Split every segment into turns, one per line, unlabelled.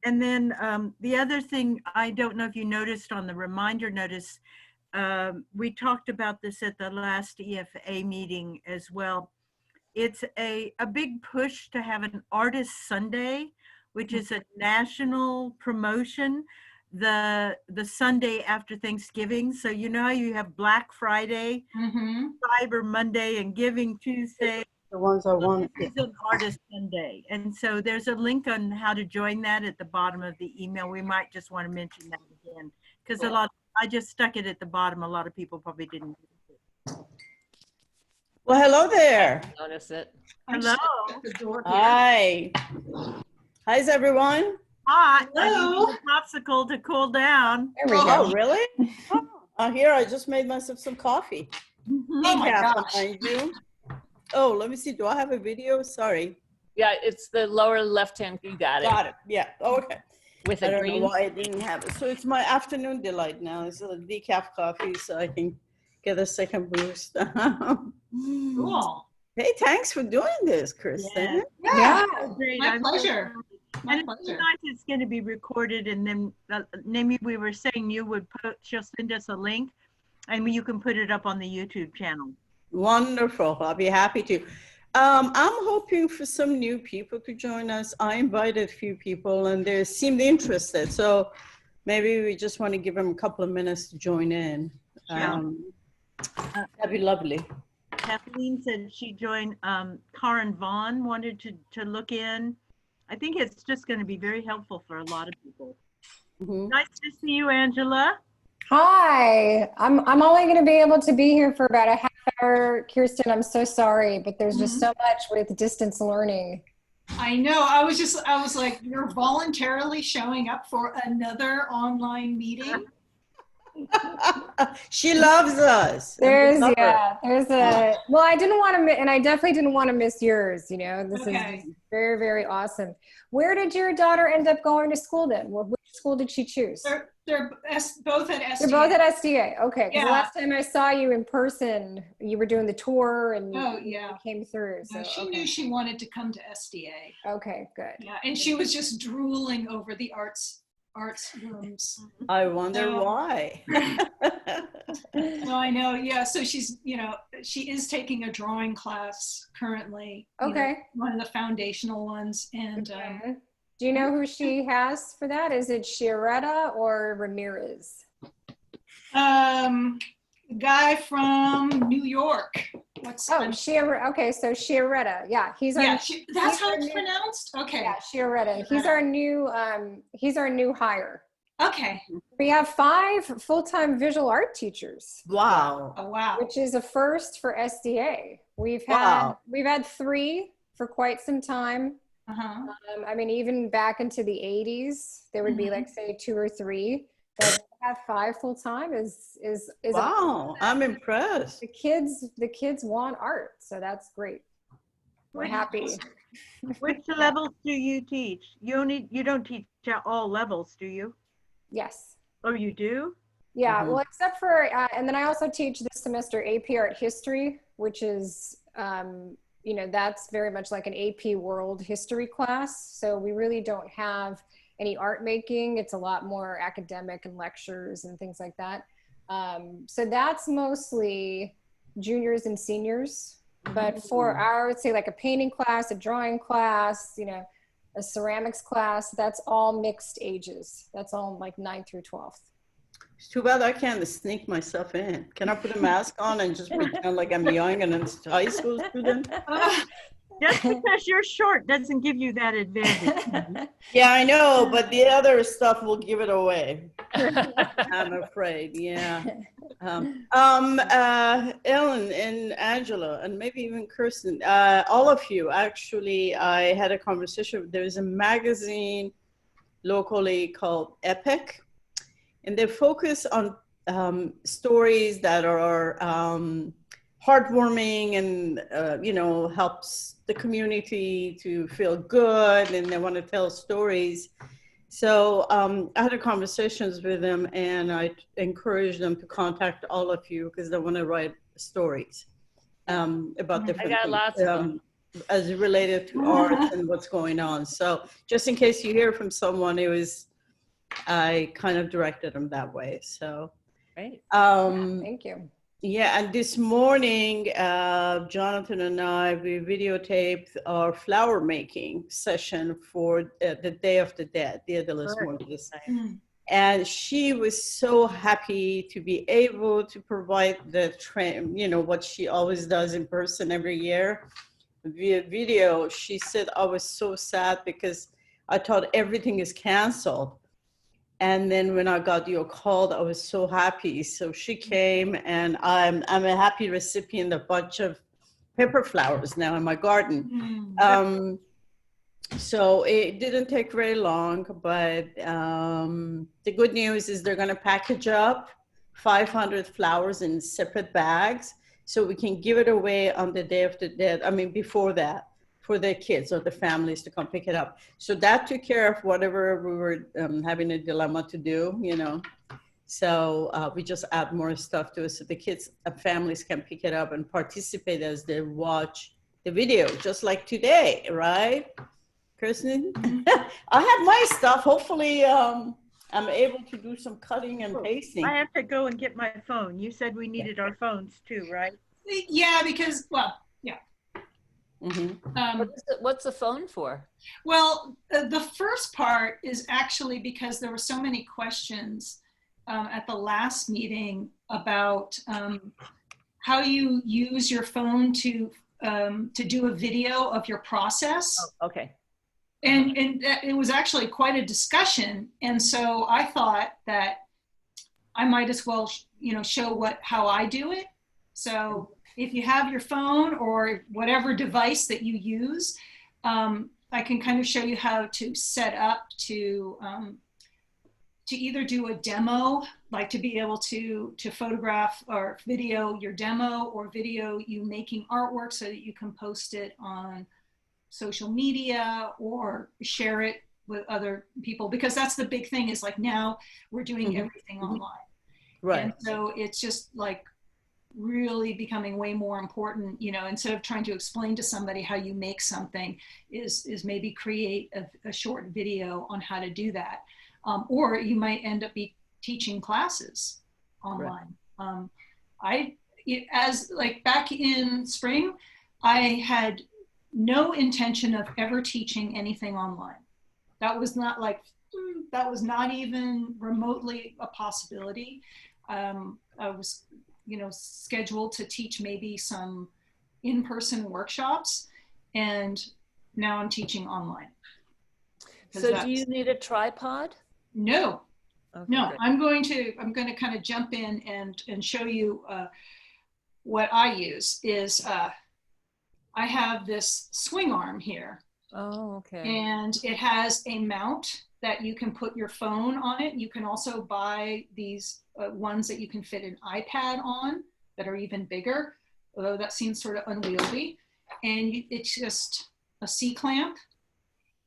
And then the other thing, I don't know if you noticed on the reminder notice, we talked about this at the last EFA meeting as well. It's a big push to have an Artist Sunday, which is a national promotion, the Sunday after Thanksgiving. So you know how you have Black Friday, Cyber Monday, and Giving Tuesday.
The ones I want.
It's an Artist Sunday. And so there's a link on how to join that at the bottom of the email. We might just want to mention that again, because I just stuck it at the bottom. A lot of people probably didn't.
Well, hello there.
Notice it.
Hello.
Hi. How's everyone?
Hot.
Hello.
I need a popsicle to cool down.
There we
Oh,
go.
really? Here, I just made myself some coffee.
Oh my gosh.
Behind you. Oh, let me see. Do I have a video? Sorry.
Yeah, it's the lower left-hand. You got it.
Got it. Yeah. Oh, okay.
With
I
a
don't
green.
know why I didn't have it. So it's my afternoon delight now. It's a decaf coffee, so I can get a second boost.
Cool.
Hey, thanks for doing this, Kristen.
Yeah.
Great.
My
I'm
pleasure. My
And it's
pleasure.
nice it's going to be recorded, and then Nemi, we were saying you would she'll send us a link, and you can put it up on the YouTube channel.
Wonderful. I'll be happy to. I'm hoping for some new people to join us. I invited a few people, and they seemed interested. So maybe we just want to give them a couple of minutes to join in. That'd be lovely.
Kathleen said she joined. Karen Vaughn wanted to look in. I think it's just going to be very helpful for a lot of people.
Mhm.
Nice to see you, Angela.
Hi, I'm only going to be able to be here for about a half hour. Kirsten, I'm so sorry, but there's just so much with distance learning.
I know. I was like, you're voluntarily showing up for another online meeting?
She loves us.
There's,
We love her.
well, I didn't want to, and I definitely didn't want to miss yours, you know, this
Okay.
is just very, very awesome. Where did your daughter end up going to school then? Which school did she choose?
They're both at SDA.
They're both at SDA. Okay. 'Cause
Yeah.
the last time I saw you in person, you were doing the tour and
Oh,
you
yeah.
came through. So,
She
okay.
knew she wanted to come to SDA.
Okay, good.
Yeah, and she was just drooling over the arts rooms.
I wonder
No.
why.
No, I know. Yeah, so she's, she is taking a drawing class currently.
Okay.
One of the foundational ones, and
Okay. Do you know who she has for that? Is it Chiaretta or Ramirez?
guy from New York.
Okay, so Chiaretta. Yeah, he's
Yeah,
our
that's how it's
new-
pronounced. Okay.
yeah, Chiaretta. He's our new hire.
Okay.
We have 5 full-time visual art teachers,
Wow.
Oh wow.
which is a first for SDA. We've
Wow.
had 3 for quite some time.
Uh-huh.
I mean, even back into the 80s, there would be like, say, 2 or 3. But to have 5 full time is
Wow. I'm impressed.
the kids want art, so that's great. We're happy.
Which levels do you teach? You don't teach all levels, do you?
Yes.
Oh, you do?
Yeah.
Mhm.
Well, except for and then I also teach this semester AP Art History, which is that's very much like an AP World History class. So we really don't have any art making. It's a lot more academic and lectures and things like that. So that's mostly juniors and seniors. But for I would say like a painting class, a drawing class, a ceramics class, that's all mixed ages. That's all like 9th through 12th.
It's too bad I can't sneak myself in. Can I put a mask on and just pretend like I'm young and a high school student?
Just because you're short doesn't give you that advantage.
Yeah, I know, but the other stuff will give it away. I'm afraid, yeah. Ellen and Angela, and maybe even Kirsten, all of you, actually, I had a conversation. There's a magazine locally called Epic, and they focus on stories that are heartwarming and, helps the community to feel good, and they want to tell stories. So I had conversations with them, and I encouraged them to contact all of you because they want to write stories about different
I got
things.
lots of them.
as related to art and what's going on. So just in case you hear from someone, I kind of directed them that way. So,
Right.
Thank you.
yeah, and this morning, Jonathan and I, we videotaped our flower making session for the Day of the Dead, Dia de los Muertos.
Mm.
And she was so happy to be able to provide what she always does in person every year via video. She said, I was so sad because I thought everything is canceled. And then when I got your call, I was so happy. So she came, and I'm a happy recipient of a bunch of pepper flowers now in my garden.
Mm.
So it didn't take very long, but the good news is they're going to package up 500 flowers in separate bags so we can give it away on the Day of the Dead. I mean, before that, for their kids or the families to come pick it up. So that took care of whatever we were having a dilemma to do, you know. So we just add more stuff to it so the kids and families can pick it up and participate as they watch the video, just like today, right? Kirsten? I have my stuff. Hopefully I'm able to do some cutting and pasting.
I have to go and get my phone. You said we needed our phones too, right?
Yeah, because, well, yeah.
Mm-hmm.
What's the phone for?
Well, the first part is actually because there were so many questions at the last meeting about how you use your phone to do a video of your process.
Oh, okay.
And it was actually quite a discussion. And so I thought that I might as well, show how I do it. So if you have your phone or whatever device that you use, I can kind of show you how to set up to either do a demo, like to be able to photograph or video your demo, or video you making artwork so that you can post it on social media or share it with other people, because that's the big thing is like now we're doing everything online.
Right.
And so it's just like really becoming way more important, instead of trying to explain to somebody how you make something is maybe create a short video on how to do that. Or you might end up teaching classes online. Right. As like back in spring, I had no intention of ever teaching anything online. That was not even remotely a possibility. I was, scheduled to teach maybe some in-person workshops, and now I'm teaching online.
So do you need a tripod?
No,
Okay,
no,
good.
I'm going to kind of jump in and show you what I use is, I have this swing arm here.
Oh, okay.
And it has a mount that you can put your phone on it. You can also buy these ones that you can fit an iPad on that are even bigger, although that seems sort of unwieldy. And it's just a C-clamp.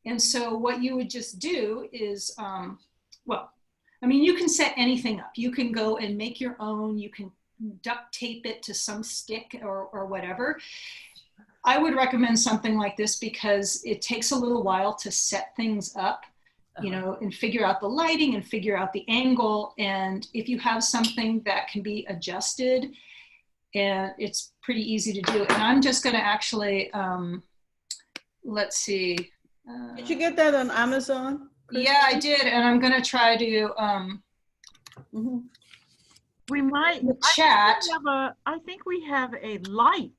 And so what you would just do is, you can set anything up. You can go and make your own. You can duct tape it to some stick or whatever. I would recommend something like this because it takes a little while to set things up, and figure out the lighting and figure out the angle. And if you have something that can be adjusted, and it's pretty easy to do. And I'm just going to actually, let's see.
Did you get that on Amazon, Kristen?
Yeah, I did. And I'm going to try to,
We might
chat.
I think we have a light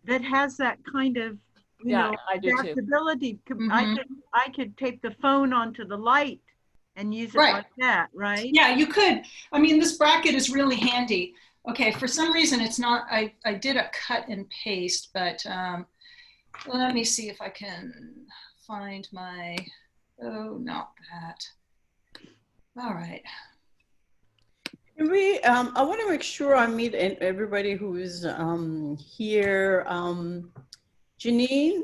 that has that kind of
I do too.
adaptability. I could tape the phone onto the light and use it like that, right?
Yeah, you could. This bracket is really handy. Okay, for some reason it's not, I did a cut and paste, but let me see if I can find my, not that. All right.
I want to make sure I meet everybody who is here. Janine,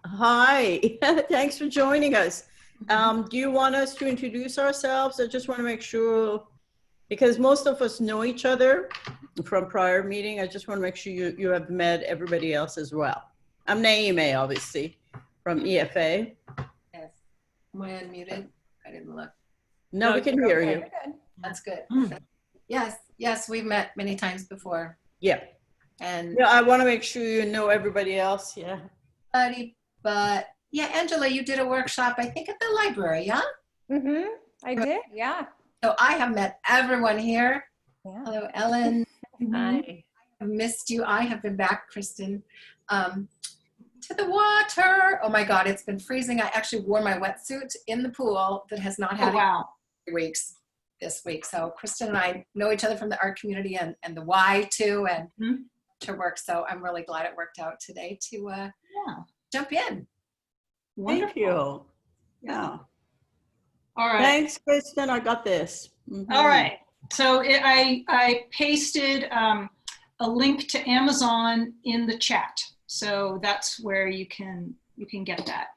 hi, thanks for joining us. Do you want us to introduce ourselves? I just want to make sure, because most of us know each other from prior meeting. I just want to make sure you have met everybody else as well. I'm Naime, obviously, from EFA.
Yes. Am I unmuted? I didn't look.
No, we can hear you.
That's good.
Mm.
Yes, we've met many times before.
Yeah.
And
Yeah, I want to make sure you know everybody else. Yeah.
but yeah, Angela, you did a workshop, I think, at the library, yeah?
Mm-hmm. I did, yeah.
So I have met everyone here.
Yeah.
Hello, Ellen.
Hi.
I've missed you. I have been back, Kristen, to the water. Oh my God, it's been freezing. I actually wore my wetsuit in the pool that has not had
Oh, wow.
3 weeks this week. So Kristen and I know each other from the art community and the Y too, and to work. So I'm really glad it worked out today to
Yeah.
jump in.
Thank you. Yeah.
All right.
Thanks, Kristen. I got this. Mhm.
All right. So I pasted a link to Amazon in the chat. So that's where you can get that.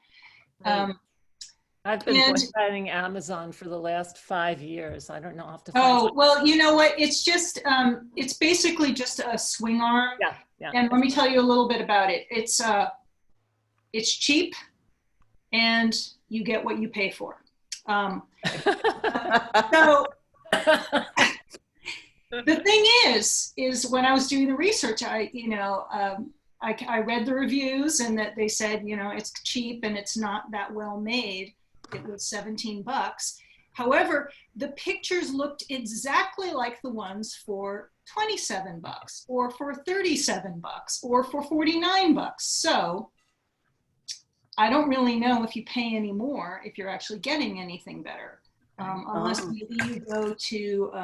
I've been
And-
boycotting Amazon for the last 5 years. I don't know how to find
Oh, well, you know what? It's just, it's basically just a swing arm.
Yeah.
And let me tell you a little bit about it. It's cheap and you get what you pay for. So the thing is when I was doing the research, I read the reviews and that they said, it's cheap and it's not that well made. It was $17. However, the pictures looked exactly like the ones for $27 or for $37 or for $49. So I don't really know if you pay any more, if you're actually getting anything better, unless maybe you go to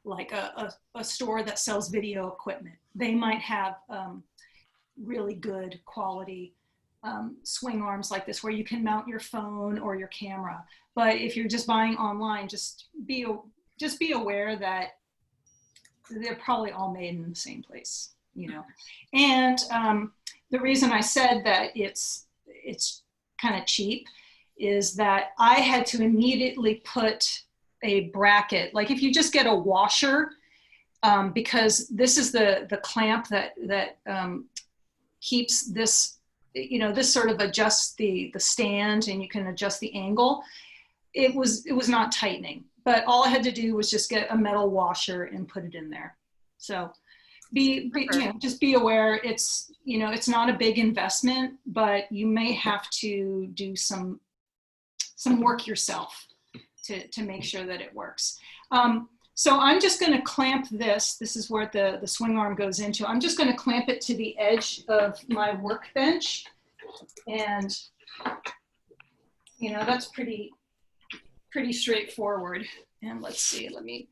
like a store that sells video equipment. They might have really good quality swing arms like this where you can mount your phone or your camera. But if you're just buying online, just be aware that they're probably all made in the same place, And the reason I said that it's kind of cheap is that I had to immediately put a bracket. Like if you just get a washer, because this is the clamp that keeps this, this sort of adjusts the stand and you can adjust the angle. It was not tightening, but all I had to do was just get a metal washer and put it in there. So just be aware it's not a big investment, but you may have to do some work yourself to make sure that it works. So I'm just going to clamp this. This is where the swing arm goes into. I'm just going to clamp it to the edge of my workbench. And, that's pretty straightforward. And let's see, let me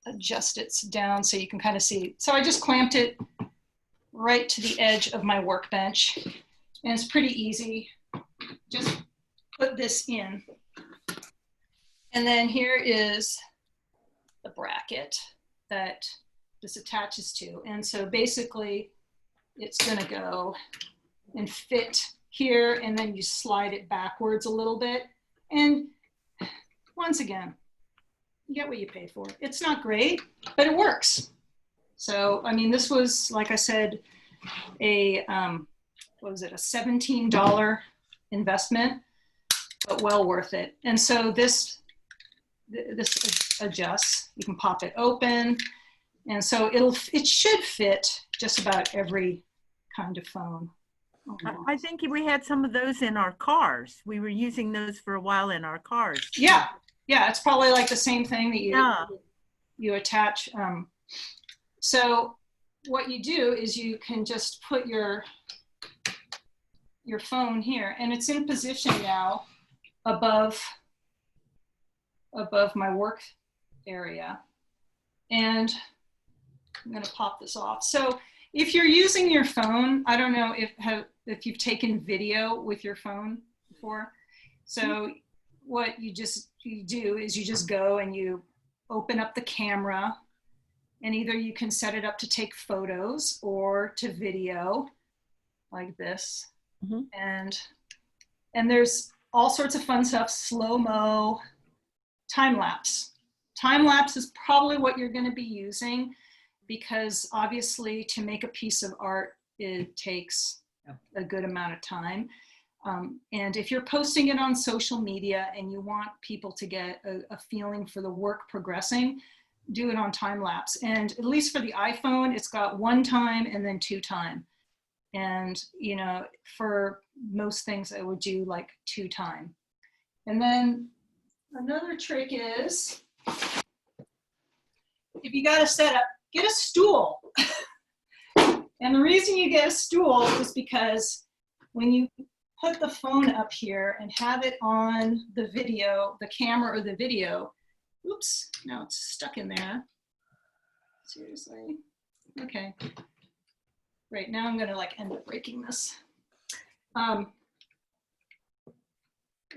adjust it down so you can kind of see. So I just clamped it right to the edge of my workbench. And it's pretty easy. Just put this in. And then here is the bracket that this attaches to. And so basically it's gonna go and fit here, and then you slide it backwards a little bit. And once again, you get what you pay for. It's not great, but it works. So, I mean, this was, like I said, a $17 investment, but well worth it. And so this adjusts. You can pop it open, and so it should fit just about every kind of phone.
I think we had some of those in our cars. We were using those for a while in our cars.
Yeah, it's probably like the same thing that you attach. So what you do is you can just put your phone here, and it's in position now above my work area. And I'm going to pop this off. So if you're using your phone, I don't know if you've taken video with your phone before. So what you do is you just go and you open up the camera, and either you can set it up to take photos or to video like this.
Mm-hmm.
And there's all sorts of fun stuff, slow-mo, time-lapse. Time-lapse is probably what you're going to be using, because obviously to make a piece of art, it takes a good amount of time. And if you're posting it on social media and you want people to get a feeling for the work progressing, do it on time lapse. And at least for the iPhone, it's got 1 time and then 2 time. And, you know, for most things, I would do like 2 time. And then another trick is, if you got a setup, get a stool. And the reason you get a stool is because when you put the phone up here and have it on the video, the camera or the video, oops, now it's stuck in there. Seriously? Okay. Right, now I'm gonna like end up breaking this.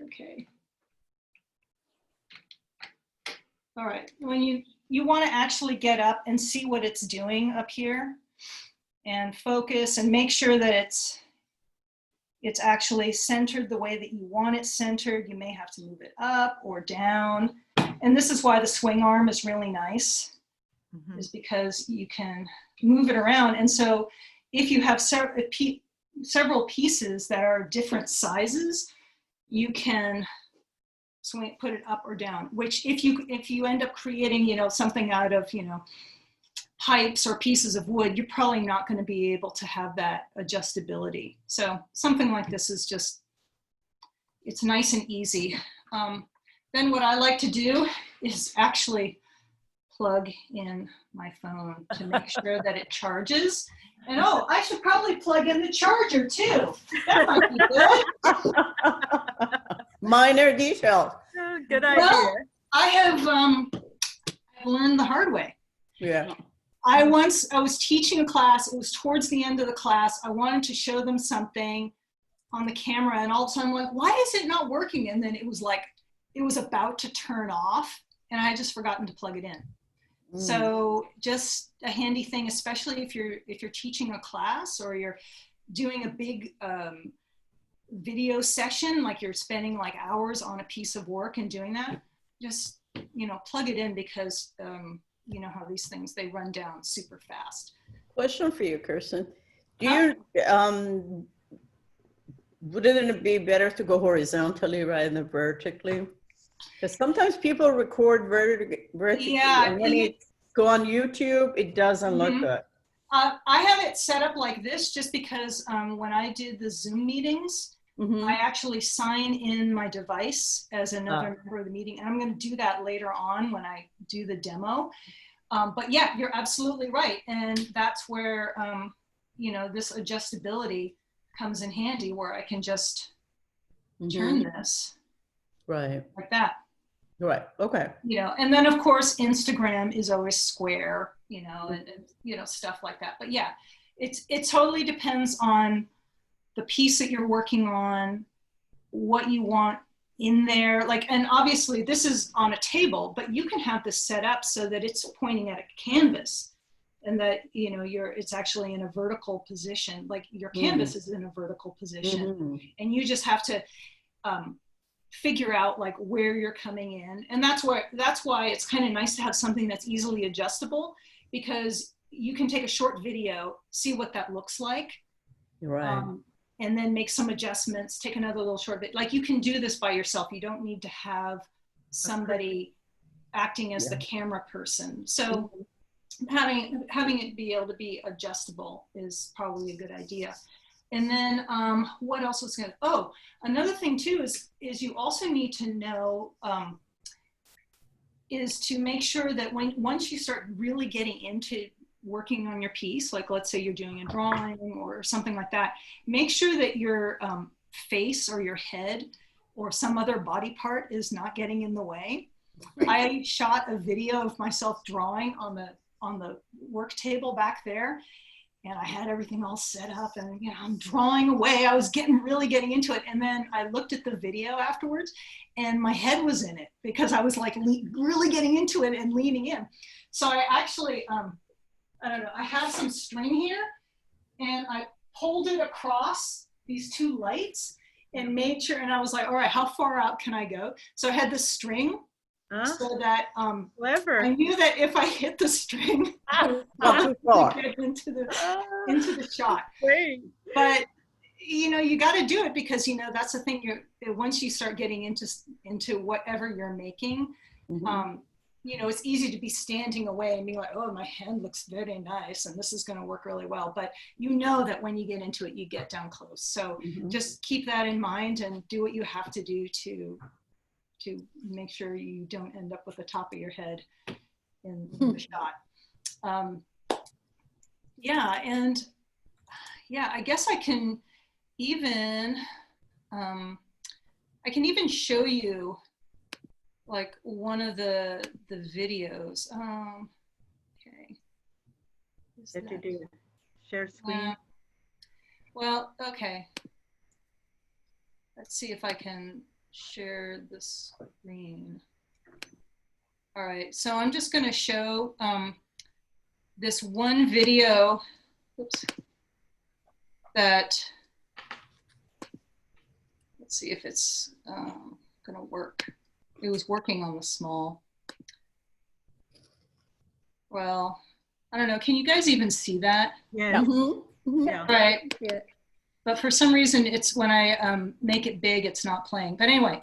Okay. All right, when you wanna actually get up and see what it's doing up here and focus and make sure that it's actually centered the way that you want it centered. You may have to move it up or down. And this is why the swing arm is really nice, is because you can move it around. And so if you have several pieces that are different sizes, you can swing, put it up or down, which if you end up creating, you know, something out of, you know, pipes or pieces of wood, you're probably not going to be able to have that adjustability. So something like this is just, it's nice and easy. Then what I like to do is actually plug in my phone to make sure that it charges. And oh, I should probably plug in the charger too. That might be good.
Minor detail.
Oh, good idea.
Well, I have learned the hard way.
Yeah.
I was teaching a class, it was towards the end of the class, I wanted to show them something on the camera, and all of a sudden I'm like, why is it not working? And then it was like, it was about to turn off, and I had just forgotten to plug it in. So just a handy thing, especially if you're teaching a class or you're doing a big video session, like you're spending like hours on a piece of work and doing that, just, you know, plug it in, because you know how these things, they run down super fast.
Question for you, Kirsten. Do you, wouldn't it be better to go horizontally rather than vertically? Because sometimes people record vertically,
Yeah,
and when you go on YouTube, it doesn't look good.
I have it set up like this just because when I did the Zoom meetings, I actually sign in my device as another member of the meeting, and I'm going to do that later on when I do the demo. But yeah, you're absolutely right, and that's where you know, this adjustability comes in handy, where I can just turn this
Right.
like that.
Right. Okay.
You know, and then of course Instagram is always square, you know, and you know, stuff like that. But yeah, it totally depends on the piece that you're working on, what you want in there. Like, and obviously this is on a table, but you can have this set up so that it's pointing at a canvas, and that, you know, it's actually in a vertical position. Like your canvas is in a vertical position, and you just have to figure out like where you're coming in. And that's why it's kind of nice to have something that's easily adjustable, because you can take a short video, see what that looks like.
Right.
And then make some adjustments, take another little short bit. Like, you can do this by yourself. You don't need to have somebody acting as the camera person. So having it be able to be adjustable is probably a good idea. And then what else was going to, oh, another thing too is you also need to know, is to make sure that once you start really getting into working on your piece, like let's say you're doing a drawing or something like that, make sure that your face or your head or some other body part is not getting in the way. I shot a video of myself drawing on the work table back there, and I had everything all set up, and you know, I'm drawing away. I was really getting into it, and then I looked at the video afterwards, and my head was in it because I was like really getting into it and leaning in. So I actually I don't know, I have some string here, and I pulled it across these 2 lights and made sure, and I was like, all right, how far out can I go? So I had the string so that
Clever.
I knew that if I hit the string,
Not too far.
I would get into the shot.
Great.
But you know, you got to do it because, you know, that's the thing. Once you start getting into whatever you're making, you know, it's easy to be standing away and be like, oh, my hand looks very nice and this is going to work really well. But you know that when you get into it, you get down close. So just keep that in mind and do what you have to do to make sure you don't end up with the top of your head in the shot. Yeah, and yeah, I guess I can even show you like one of the videos. Okay.
What to do? Share screen?
Well, okay. Let's see if I can share the screen. All right, so I'm just going to show this one video. Oops. That, let's see if it's gonna work. It was working on the small. Well, I don't know. Can you guys even see that?
Yeah. Yeah.
Right.
Yeah.
But for some reason, it's when I make it big, it's not playing. But anyway.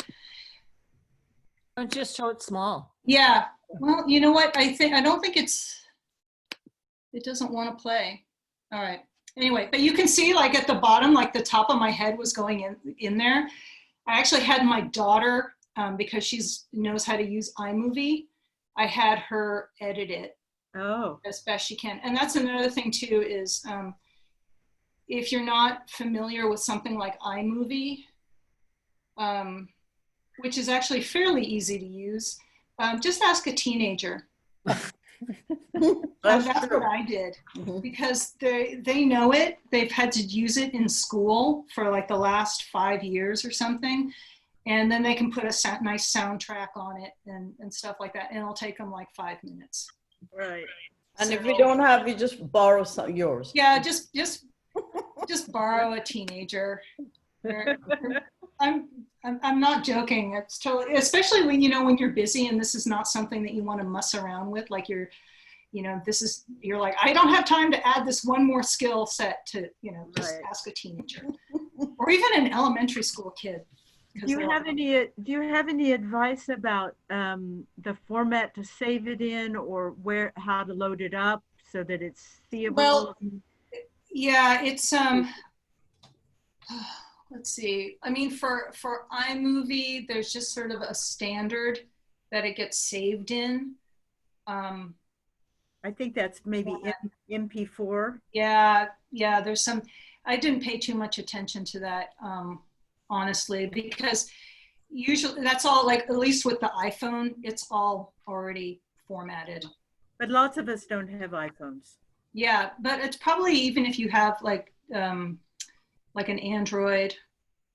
Don't just show it small.
Yeah. Well, you know what? I don't think it doesn't want to play. All right. Anyway, but you can see like at the bottom, like the top of my head was going in there. I actually had my daughter, because she knows how to use iMovie, I had her edit it as best she can. And that's another thing too is if you're not familiar with something like iMovie, which is actually fairly easy to use, just ask a teenager. That's what I did because they know it. They've had to use it in school for like the last 5 years or something. And then they can put a nice soundtrack on it and stuff like that. And it'll take them like 5 minutes.
Right.
And if you don't have, you just borrow yours.
Yeah, just borrow a teenager. I'm not joking. It's totally, especially when, you know, when you're busy and this is not something that you want to muss around with, like you're like, I don't have time to add this one more skill set to, you know, just ask a teenager or even an elementary school kid.
Do you have any advice about the format to save it in, or how to load it up so that it's seeable?
Well, yeah, it's let's see. I mean, for iMovie, there's just sort of a standard that it gets saved in.
I think that's maybe MP4.
Yeah, there's some, I didn't pay too much attention to that, honestly, because usually that's all, like, at least with the iPhone, it's all already formatted.
But lots of us don't have iPhones.
Yeah, but it's probably, even if you have like an Android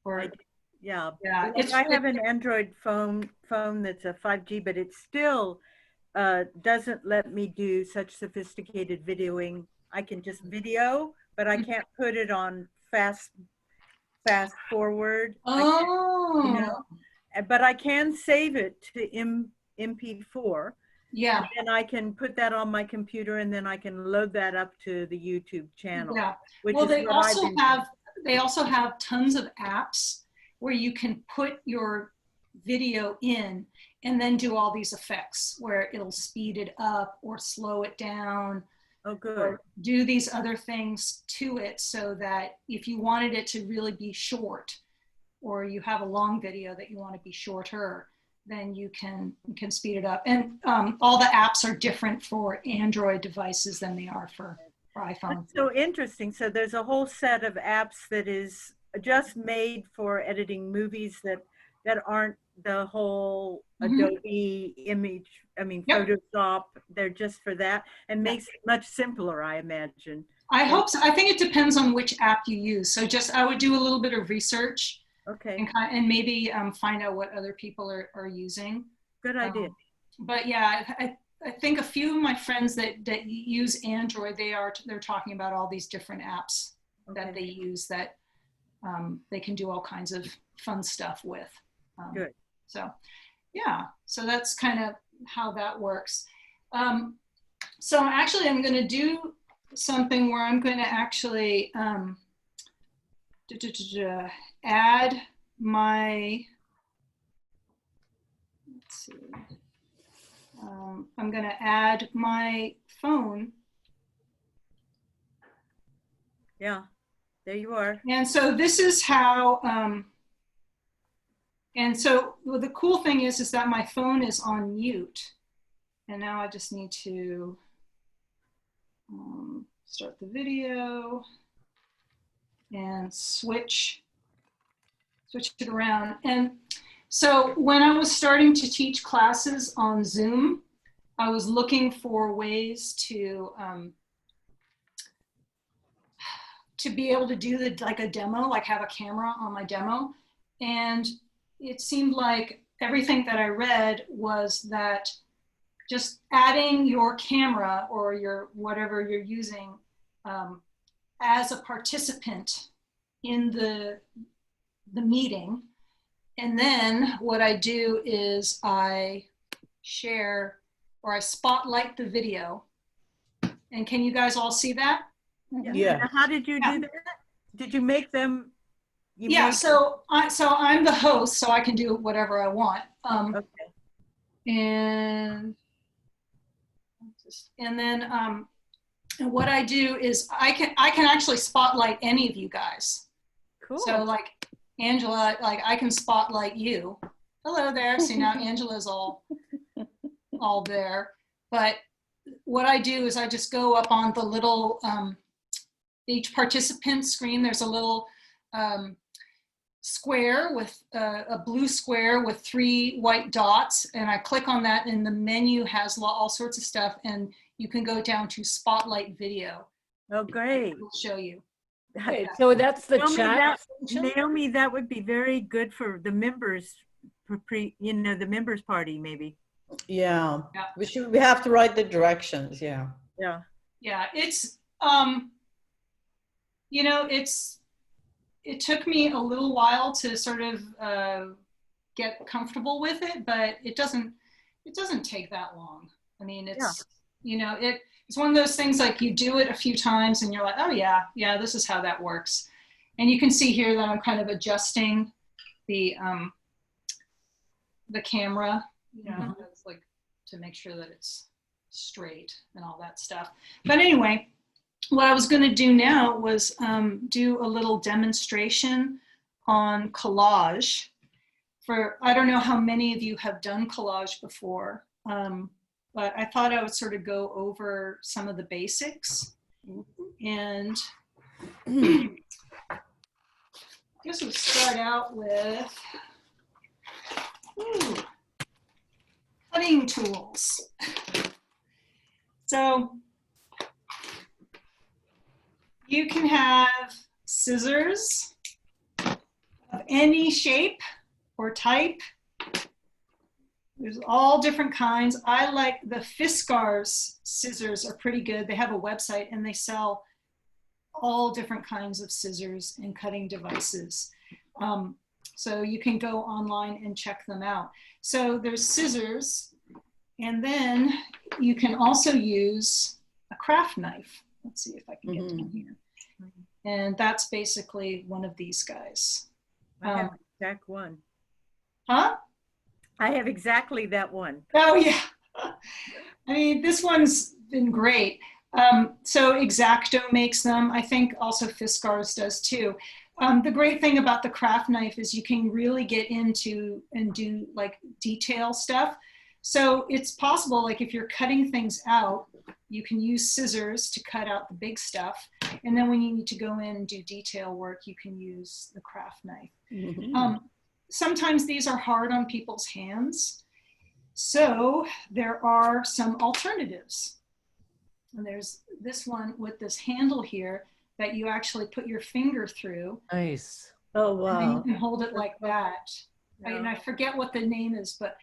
or
yeah.
It's,
I have an Android phone that's a 5G, but it still doesn't let me do such sophisticated videoing. I can just video, but I can't put it on fast forward.
Oh,
you know, but I can save it to MP4.
Yeah.
And I can put that on my computer, and then I can load that up to the YouTube channel.
Yeah.
Which
Well,
is
they
what
also have tons of apps where you can put your video in and then do all these effects where it'll speed it up or slow it down.
Oh, good.
Or do these other things to it so that if you wanted it to really be short, or you have a long video that you want to be shorter, then you can speed it up. And all the apps are different for Android devices than they are for iPhone.
That's so interesting. So there's a whole set of apps that is just made for editing movies that aren't the whole Adobe image, Photoshop. They're just for that, and makes it much simpler, I imagine.
I hope so. I think it depends on which app you use. So I would do a little bit of research.
Okay.
And maybe find out what other people are using.
Good idea.
But yeah, I think a few of my friends that use Android, they're talking about all these different apps that they use that they can do all kinds of fun stuff with.
Good.
So yeah, so that's kind of how that works. So actually I'm going to do something where I'm going to actually add my, let's see, I'm going to add my phone.
Yeah, there you are.
And so this is how, and so well, the cool thing is that my phone is on mute. And now I just need to start the video and switch it around. And so when I was starting to teach classes on Zoom, I was looking for ways to be able to do like a demo, like have a camera on my demo. And it seemed like everything that I read was that just adding your camera or your whatever you're using as a participant in the meeting. And then what I do is I share or I spotlight the video. And can you guys all see that?
Yeah.
Now, how did you do that? Did you make them?
So I'm the host, so I can do whatever I want.
Okay.
And then what I do is I can actually spotlight any of you guys.
Cool.
So like Angela, like I can spotlight you. Hello there. See, now Angela's all there. But what I do is I just go up on the little each participant screen. There's a little square with a blue square with 3 white dots, and I click on that, and the menu has all sorts of stuff, and you can go down to Spotlight Video.
Oh, great.
We'll show you.
Okay, so that's the
Naomi,
chat.
Naomi, that would be very good for the members, the members party, maybe.
Yeah.
Yeah.
We have to write the directions. Yeah.
Yeah.
Yeah, it's it took me a little while to sort of get comfortable with it, but it doesn't take that long. I mean, it's it's one of those things like you do it a few times and you're like, oh yeah, this is how that works. And you can see here that I'm kind of adjusting the camera, it's like to make sure that it's straight and all that stuff. But anyway, what I was going to do now was do a little demonstration on Collage. I don't know how many of you have done Collage before, but I thought I would sort of go over some of the basics. And I guess we'll start out with cutting tools. So you can have scissors of any shape or type. There's all different kinds. I like the Fiskars scissors are pretty good. They have a website and they sell all different kinds of scissors and cutting devices. So you can go online and check them out. So there's scissors, and then you can also use a craft knife. Let's see if I can get down here. And that's basically one of these guys.
I have the exact one.
Huh?
I have exactly that one.
Oh yeah. I mean, this one's been great. So X-Acto makes them. I think also Fiskars does too. The great thing about the craft knife is you can really get into and do like detail stuff. So it's possible, like if you're cutting things out, you can use scissors to cut out the big stuff. And then when you need to go in and do detail work, you can use the craft knife. Mm-hmm. Sometimes these are hard on people's hands. So there are some alternatives. And there's this one with this handle here that you actually put your finger through.
Nice.
Oh,
And
wow.
then you can hold it like that.
Yeah.
And I forget what the name is, but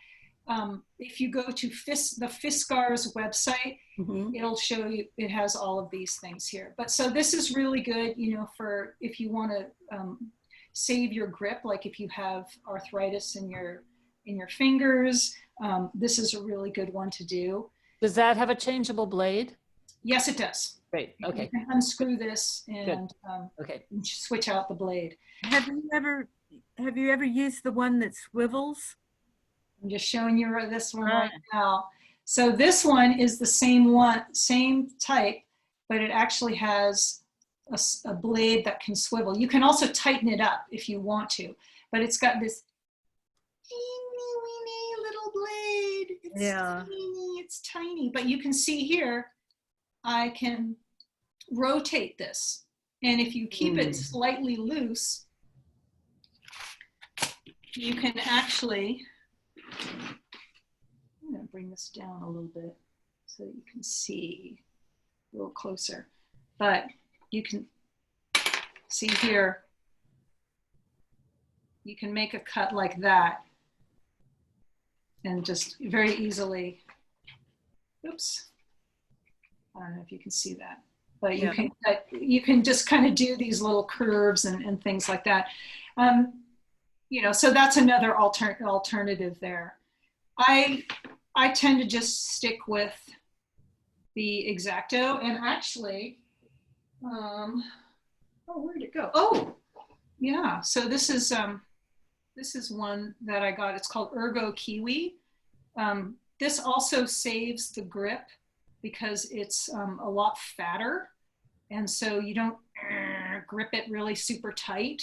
if you go to the Fiskars website, it'll show you, it has all of these things here. But so this is really good, for if you want to save your grip, like if you have arthritis in your fingers, this is a really good one to do.
Does that have a changeable blade?
Yes, it does.
Great,
You
okay,
can unscrew this and
okay.
switch out the blade.
Have you ever used the one that swivels?
I'm just showing you this one right now. So this one is the same type, but it actually has a blade that can swivel. You can also tighten it up if you want to, but it's got this teeny weeny little blade. It's tiny, but you can see here, I can rotate this. And if you keep it slightly loose, you can actually, I'm going to bring this down a little bit so you can see a little closer. But you can see here, you can make a cut like that and just very easily, oops, I don't know if you can see that, but you can just kind of do these little curves and things like that. You know, so that's another alternative there. I tend to just stick with the X-Acto, and actually, oh, where'd it go? Oh, yeah. So this is one that I got. It's called Ergo Kiwi. This also saves the grip because it's a lot fatter, and so you don't grip it really super tight,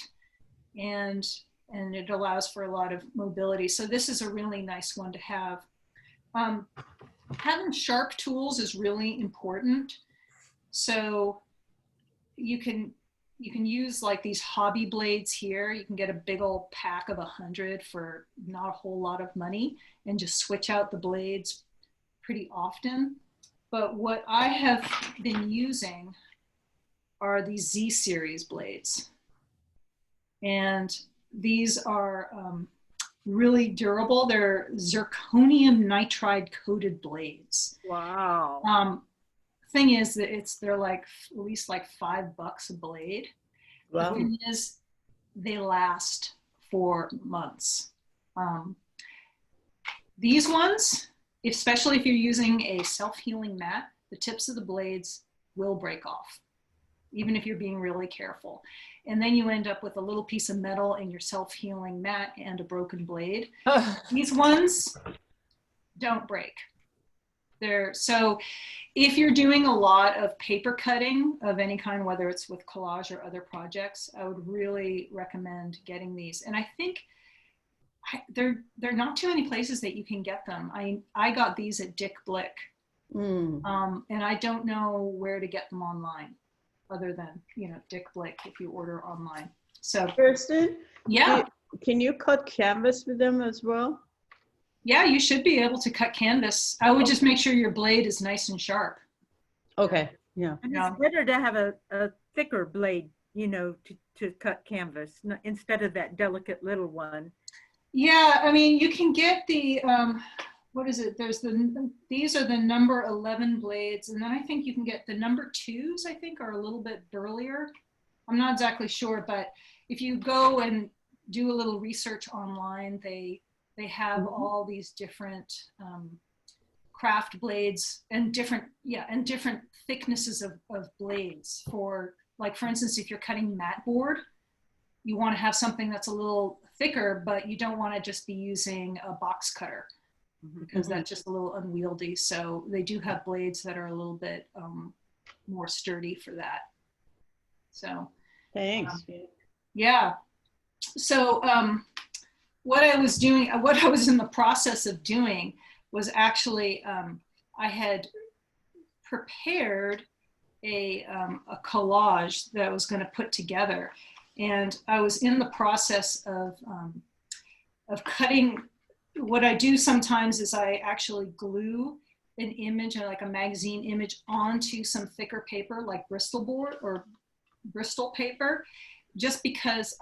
and it allows for a lot of mobility. So this is a really nice one to have. Having sharp tools is really important. So you can use like these hobby blades here. You can get a big old pack of 100 for not a whole lot of money and just switch out the blades pretty often. But what I have been using are these Z series blades. And these are really durable. They're zirconium nitride coated blades.
Wow.
Thing is that they're like at least like $5 a blade.
Wow.
The thing is, they last for months. These ones, especially if you're using a self-healing mat, the tips of the blades will break off, even if you're being really careful. And then you end up with a little piece of metal in your self-healing mat and a broken blade. These ones don't break. So if you're doing a lot of paper cutting of any kind, whether it's with collage or other projects, I would really recommend getting these. And I think they're not too many places that you can get them. I got these at Dick Blick, and I don't know where to get them online, other than, you know, Dick Blick if you order online. So
Kirsten,
yeah,
can you cut canvas with them as well?
yeah, you should be able to cut canvas. I would just make sure your blade is nice and sharp.
Okay, yeah.
And
Yeah.
it's better to have a thicker blade, you know, to cut canvas instead of that delicate little one.
Yeah, I mean, you can get the, what is it? These are the number 11 blades. And then I think you can get the number 2s, I think, are a little bit burlier. I'm not exactly sure, but if you go and do a little research online, they have all these different craft blades and different thicknesses of blades for, like, for instance, if you're cutting mat board, you want to have something that's a little thicker, but you don't want to just be using a box cutter because that's just a little unwieldy. So they do have blades that are a little bit more sturdy for that. So
Thanks.
yeah. So what I was in the process of doing was actually, I had prepared a collage that I was going to put together. And I was in the process of cutting. What I do sometimes is I actually glue an image, like a magazine image, onto some thicker paper, like Bristol board or Bristol paper, just because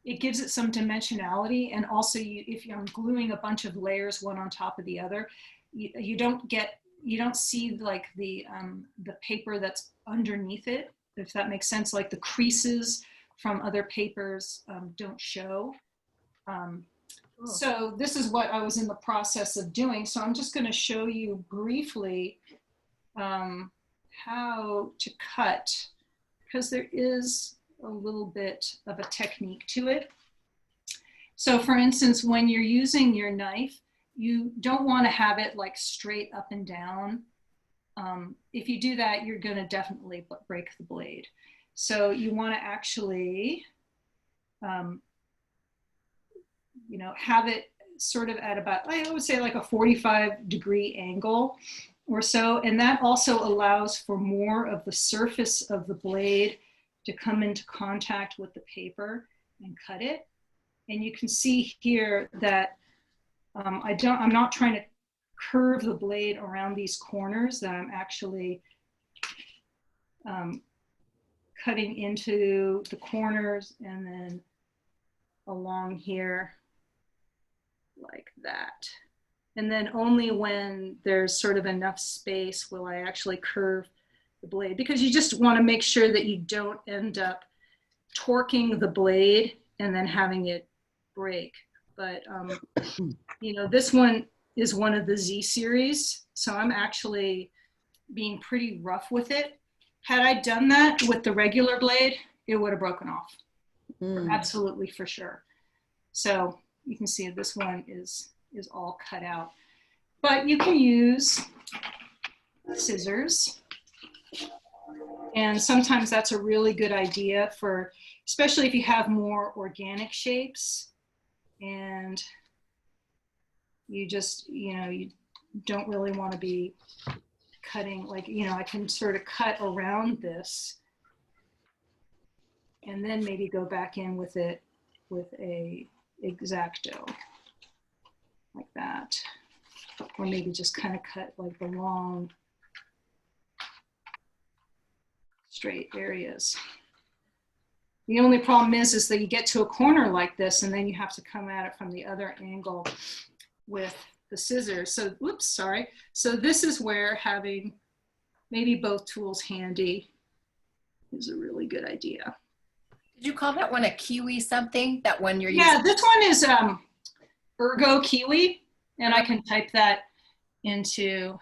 it gives it some dimensionality. And also, if I'm gluing a bunch of layers one on top of the other, you don't see like the paper that's underneath it, if that makes sense. Like the creases from other papers don't show. So this is what I was in the process of doing. So I'm just going to show you briefly how to cut, because there is a little bit of a technique to it. So for instance, when you're using your knife, you don't want to have it like straight up and down. If you do that, you're going to definitely break the blade. So you want to actually, you know, have it sort of at about, I would say like a 45-degree angle or so. And that also allows for more of the surface of the blade to come into contact with the paper and cut it. And you can see here that I'm not trying to curve the blade around these corners, that I'm actually cutting into the corners and then along here like that. And then only when there's sort of enough space will I actually curve the blade, because you just want to make sure that you don't end up torquing the blade and then having it break. But you know, this one is one of the Z series, so I'm actually being pretty rough with it. Had I done that with the regular blade, it would have broken off. Absolutely, for sure. So you can see this one is all cut out. But you can use scissors. And sometimes that's a really good idea for, especially if you have more organic shapes and you just, you know, you don't really want to be cutting, like, you know, I can sort of cut around this and then maybe go back in with it with a X-Acto like that, or maybe just kind of cut like the long straight areas. The only problem is that you get to a corner like this and then you have to come at it from the other angle with the scissors. So, whoops, sorry. So this is where having maybe both tools handy is a really good idea.
Did you call that one a kiwi something? That one you're using?
Yeah, this one is Ergo Kiwi, and I can type that into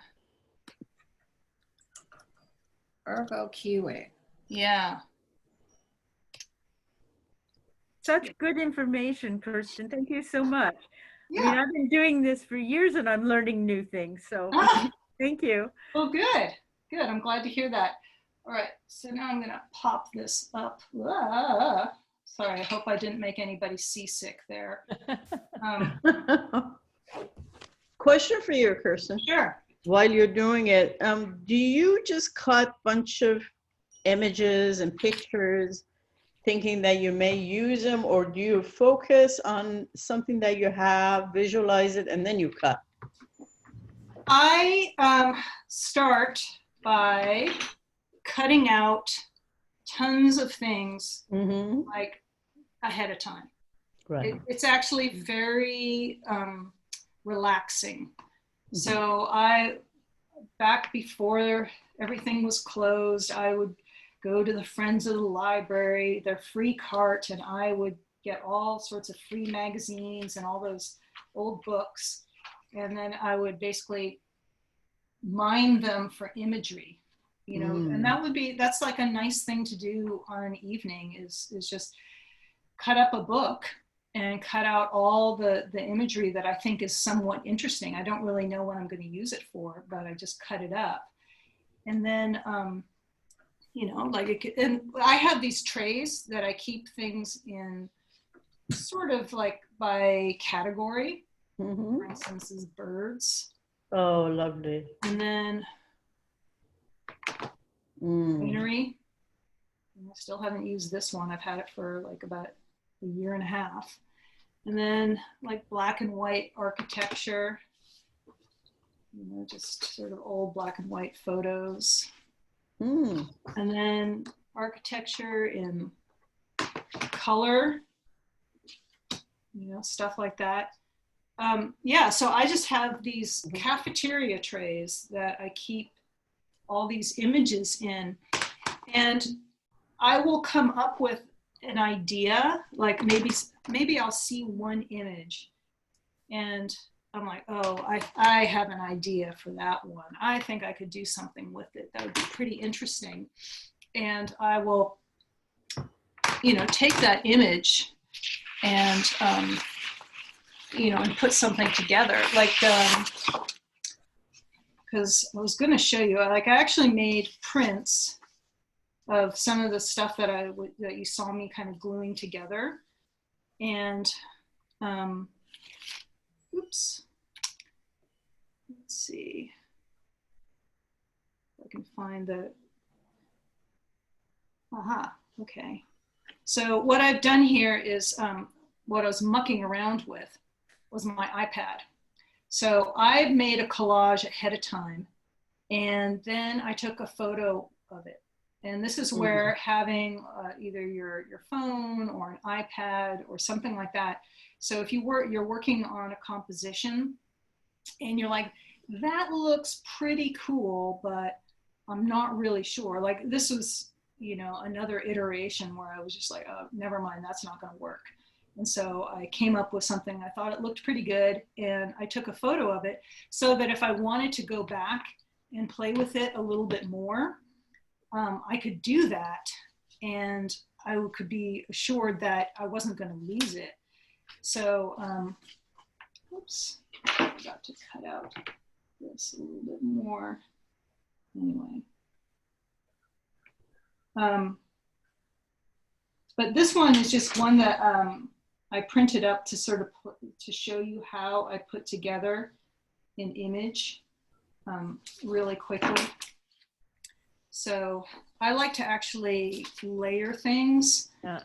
Ergo kiwi.
Yeah.
Such good information, Kirsten. Thank you so much.
Yeah.
I mean, I've been doing this for years and I'm learning new things. So thank you.
Well, good. Good. I'm glad to hear that. All right. So now I'm going to pop this up. Sorry. I hope I didn't make anybody seasick there.
Question for you, Kirsten.
Sure.
While you're doing it, do you just cut a bunch of images and pictures thinking that you may use them, or do you focus on something that you have, visualize it, and then you cut?
I start by cutting out tons of things like ahead of time.
Right.
It's actually very relaxing. So back before everything was closed, I would go to the Friends of the Library, their free cart, and I would get all sorts of free magazines and all those old books. And then I would basically mine them for imagery, you know, and that's like a nice thing to do on an evening is just cut up a book and cut out all the imagery that I think is somewhat interesting. I don't really know what I'm going to use it for, but I just cut it up. And then, you know, like, and I have these trays that I keep things in sort of like by category. For instance, is birds.
Oh, lovely.
And then greenery. I still haven't used this one. I've had it for like about a year and a half. And then like black and white architecture, you know, just sort of old black and white photos. And then architecture in color, you know, stuff like that. Yeah, so I just have these cafeteria trays that I keep all these images in, and I will come up with an idea, like maybe I'll see one image and I'm like, oh, I have an idea for that one. I think I could do something with it. That would be pretty interesting. And I will, take that image and, and put something together. Like, because I was going to show you, I actually made prints of some of the stuff that that you saw me kind of gluing together. And, oops. Let's see if I can find the, okay. So what I've done here is what I was mucking around with was my iPad. So I've made a collage ahead of time, and then I took a photo of it. And this is where having either your phone or an iPad or something like that. So if you're working on a composition and you're like, that looks pretty cool, but I'm not really sure. Like this was, another iteration where I was just like, oh, never mind, that's not going to work. And so I came up with something. I thought it looked pretty good, and I took a photo of it so that if I wanted to go back and play with it a little bit more, I could do that, and I could be assured that I wasn't going to lose it. So, oops, I forgot to cut out this a little bit more. Anyway. But this one is just one that I printed up to sort of to show you how I put together an image really quickly. So I like to actually layer things.
Yeah.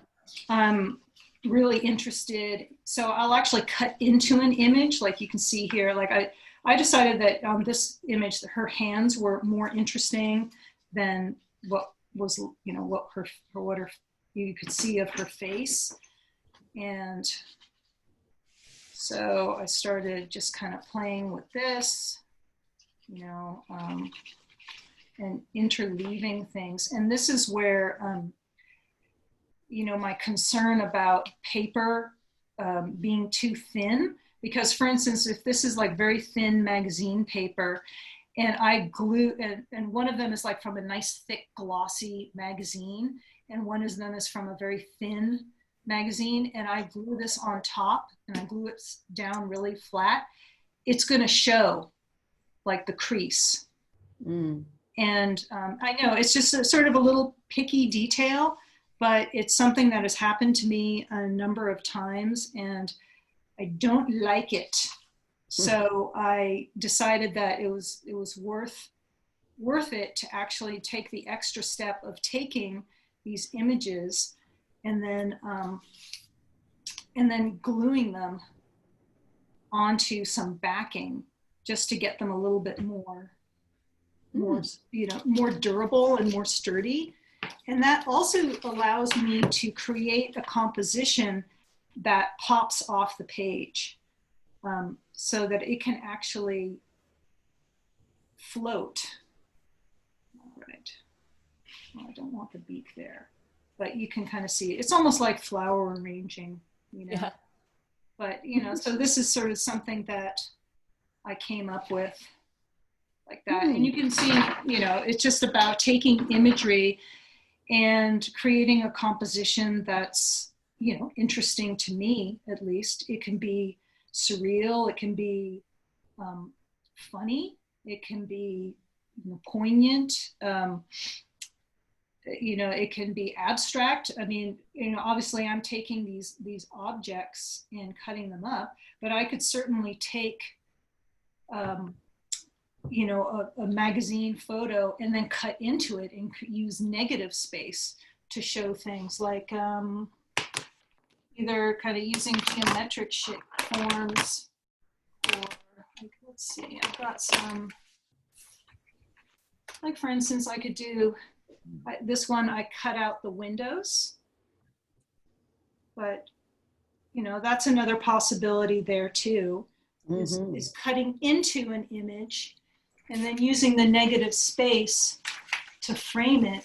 I'm really interested. So I'll actually cut into an image, like you can see here. Like I decided that this image, that her hands were more interesting than what was, what you could see of her face. And so I started just kind of playing with this, and interleaving things. And this is where, my concern about paper being too thin, because for instance, if this is like very thin magazine paper and I glue, and one of them is like from a nice thick glossy magazine, and one of them is from a very thin magazine, and I glue this on top and I glue it down really flat, it's going to show like the crease. And I know it's just sort of a little picky detail, but it's something that has happened to me a number of times and I don't like it. So I decided that it was worth it to actually take the extra step of taking these images and then gluing them onto some backing just to get them a little bit more durable and more sturdy. And that also allows me to create a composition that pops off the page, so that it can actually float. All right. Well, I don't want the beak there, but you can kind of see it. It's almost like flower arranging,
Yeah.
But, so this is sort of something that I came up with like that. And you can see, it's just about taking imagery and creating a composition that's, interesting to me, at least. It can be surreal. It can be funny. It can be poignant. It can be abstract. I mean, obviously I'm taking these objects and cutting them up, but I could certainly take, a magazine photo and then cut into it and use negative space to show things like either kind of using geometric forms, or like, let's see, I've got some, like for instance, I could do this one. I cut out the windows, but that's another possibility there too, is cutting into an image and then using the negative space to frame it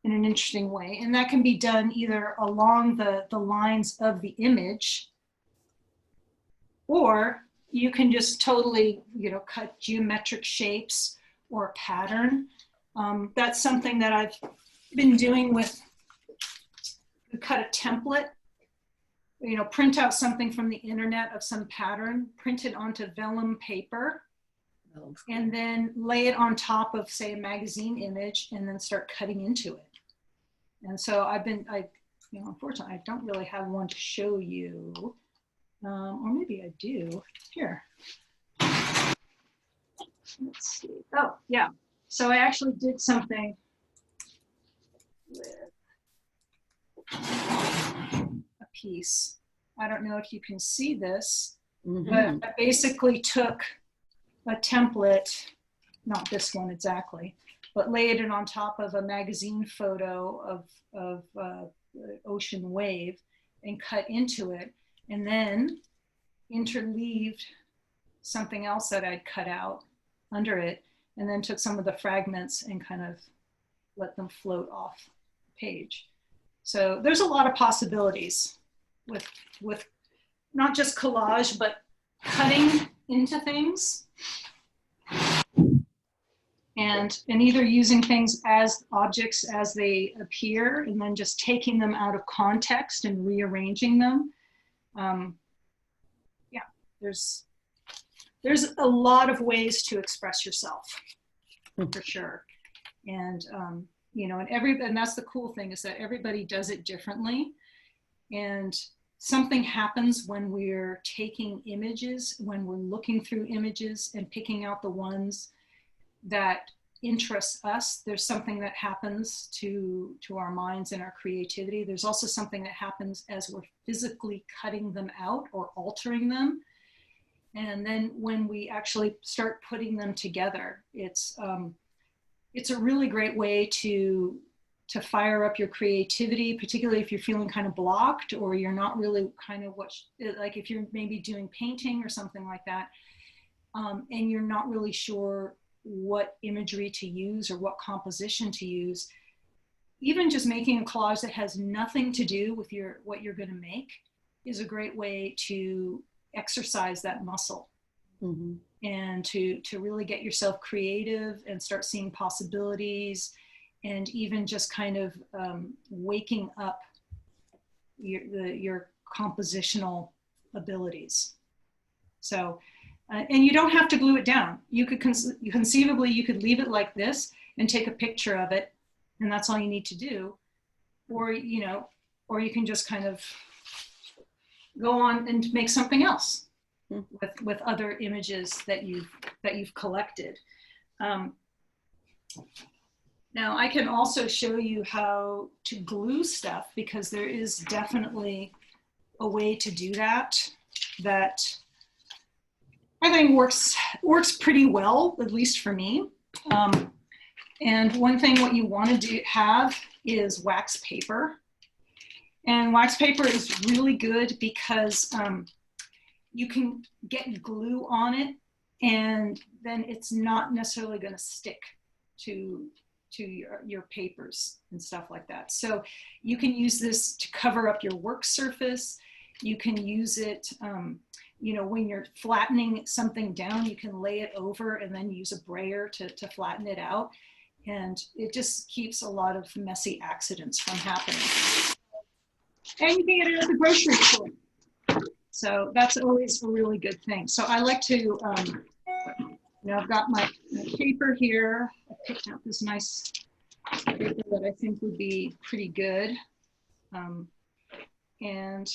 in an interesting way. And that can be done either along the lines of the image, or you can just totally, cut geometric shapes or a pattern. That's something that I've been doing with, cut a template, print out something from the internet of some pattern, print it onto vellum paper, and then lay it on top of, say, a magazine image, and then start cutting into it. And so unfortunately, I don't really have one to show you, or maybe I do. Here. Let's see. Oh, yeah. So I actually did something with a piece. I don't know if you can see this, but I basically took a template, not this one exactly, but laid it on top of a magazine photo of ocean wave and cut into it, and then interleaved something else that I'd cut out under it, and then took some of the fragments and kind of let them float off the page. So there's a lot of possibilities with not just collage, but cutting into things. And either using things as objects as they appear, and then just taking them out of context and rearranging them. Yeah, there's a lot of ways to express yourself, for sure. And and that's the cool thing, is that everybody does it differently. And something happens when we're taking images, when we're looking through images and picking out the ones that interests us. There's something that happens to our minds and our creativity. There's also something that happens as we're physically cutting them out or altering them. And then when we actually start putting them together, it's a really great way to fire up your creativity, particularly if you're feeling kind of blocked, or you're not really kind of like if you're maybe doing painting or something like that, and you're not really sure what imagery to use or what composition to use. Even just making a collage that has nothing to do with what you're going to make is a great way to exercise that muscle. And to really get yourself creative and start seeing possibilities, and even just kind of waking up your compositional abilities. So, and you don't have to glue it down. You could conceivably, you could leave it like this and take a picture of it, and that's all you need to do. Or you can just kind of go on and make something else with other images that you've collected. Now I can also show you how to glue stuff, because there is definitely a way to do that I think works pretty well, at least for me. And one thing what you want to have is wax paper. And wax paper is really good because you can get glue on it, and then it's not necessarily going to stick to your papers and stuff like that. So you can use this to cover up your work surface. You can use it, when you're flattening something down, you can lay it over and then use a brayer to flatten it out. And it just keeps a lot of messy accidents from happening. And you can get it at the grocery store. So that's always a really good thing. So I like to, I've got my paper here. I picked out this nice paper that I think would be pretty good. And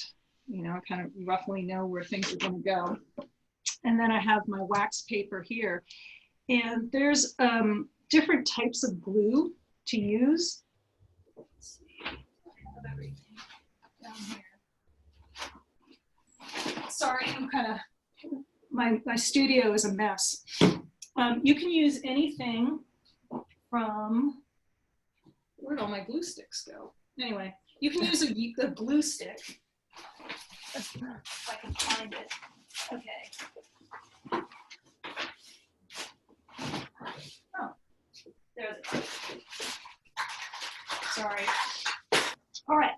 I kind of roughly know where things are going to go. And then I have my wax paper here. And there's different types of glue to use. Let's see. I have everything down here. Sorry, I'm kind of, my studio is a mess. You can use anything from, where'd all my glue sticks go? Anyway, you can use a glue stick. If I can find it. Okay. Oh, there's it. Sorry. All right.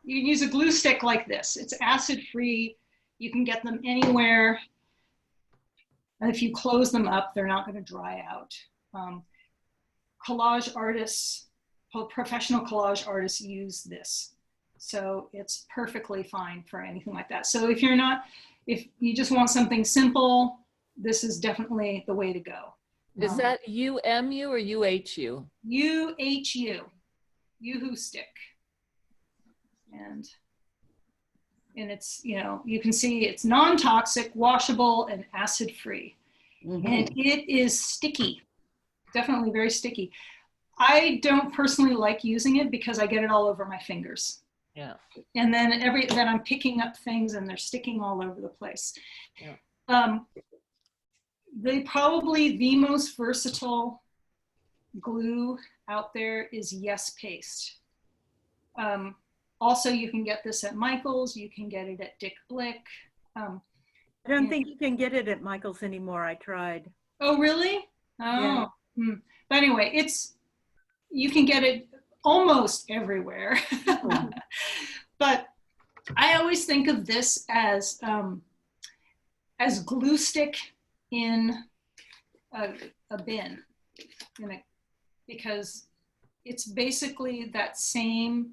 You can use a glue stick like this. It's acid-free. You can get them anywhere. And if you close them up, they're not going to dry out. Collage artists, professional collage artists use this. So it's perfectly fine for anything like that. So if you just want something simple, this is definitely the way to go.
Is that UMU or UHU?
UHU, Yoo-hoo stick. And it's, you can see it's non-toxic, washable, and acid-free.
Mm-hmm.
And it is sticky, definitely very sticky. I don't personally like using it because I get it all over my fingers.
Yeah.
And then then I'm picking up things and they're sticking all over the place.
Yeah.
Probably the most versatile glue out there is Yes Paste. Also, you can get this at Michael's. You can get it at Dick Blick.
I don't think you can get it at Michael's anymore. I tried.
Oh, really?
Yeah.
Oh. But anyway, you can get it almost everywhere. But I always think of this as glue stick in a bin, because it's basically that same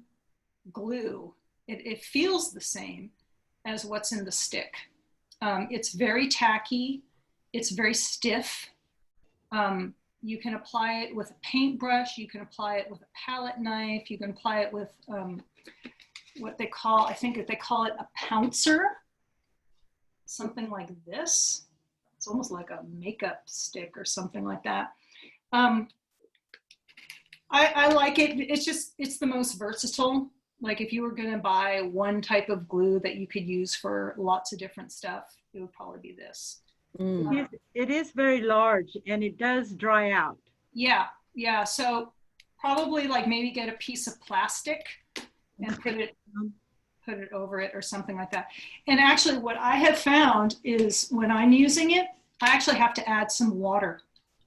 glue. It feels the same as what's in the stick. It's very tacky. It's very stiff. You can apply it with a paintbrush. You can apply it with a palette knife. You can apply it with what they call, I think they call it a pouncer. Something like this. It's almost like a makeup stick or something like that. I like it. It's the most versatile. Like if you were going to buy one type of glue that you could use for lots of different stuff, it would probably be this.
It is very large and it does dry out.
Yeah. So probably like maybe get a piece of plastic and put it over it or something like that. And actually what I have found is when I'm using it, I actually have to add some water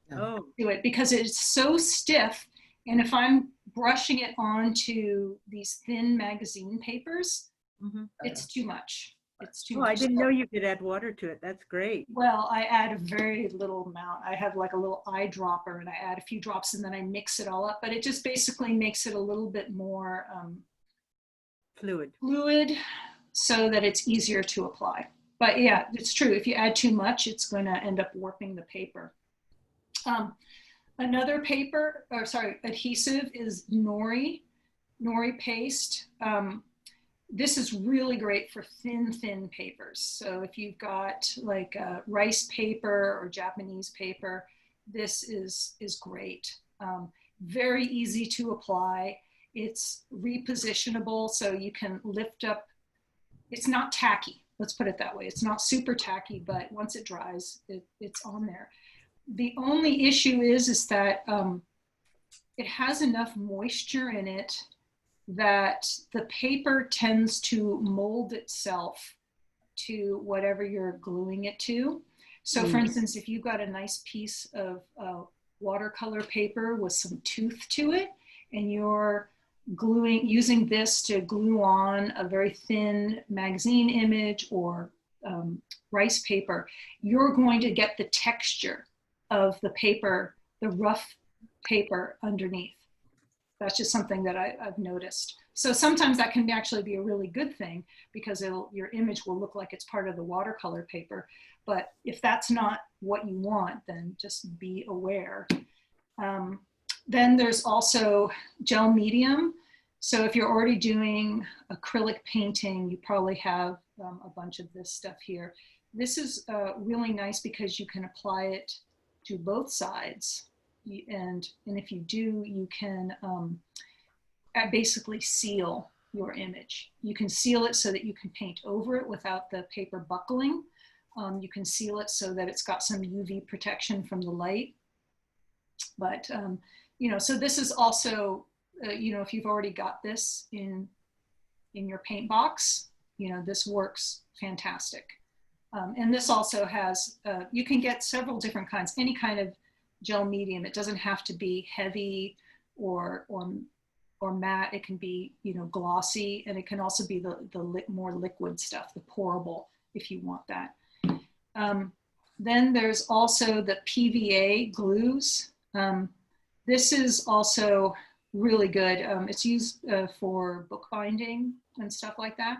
to it because it's so stiff. And if I'm brushing it onto these thin magazine papers, it's too much. It's too much.
I didn't know you could add water to it. That's great.
Well, I add a very little amount. I have like a little eyedropper and I add a few drops and then I mix it all up, but it just basically makes it a little bit more
fluid
so that it's easier to apply. But yeah, it's true. If you add too much, it's going to end up warping the paper. Another adhesive is nori paste. This is really great for thin papers. So if you've got like rice paper or Japanese paper, this is great. Very easy to apply. It's repositionable, so you can lift up. It's not tacky. Let's put it that way. It's not super tacky, but once it dries, it's on there. The only issue is that it has enough moisture in it that the paper tends to mold itself to whatever you're gluing it to. So for instance, if you've got a nice piece of watercolor paper with some tooth to it, and you're using this to glue on a very thin magazine image or rice paper, you're going to get the texture of the paper, the rough paper underneath. That's just something that I've noticed. So sometimes that can actually be a really good thing because your image will look like it's part of the watercolor paper. But if that's not what you want, then just be aware. Then there's also gel medium. So if you're already doing acrylic painting, you probably have a bunch of this stuff here. This is really nice because you can apply it to both sides. And if you do, you can basically seal your image. You can seal it so that you can paint over it without the paper buckling. You can seal it so that it's got some UV protection from the light. But, so this is also, if you've already got this in your paint box, this works fantastic. And this also has, you can get several different kinds, any kind of gel medium. It doesn't have to be heavy or matte. It can be, glossy, and it can also be the more liquid stuff, the pourable. if you want that. Then there's also the PVA glues. This is also really good. It's used for bookbinding and stuff like that.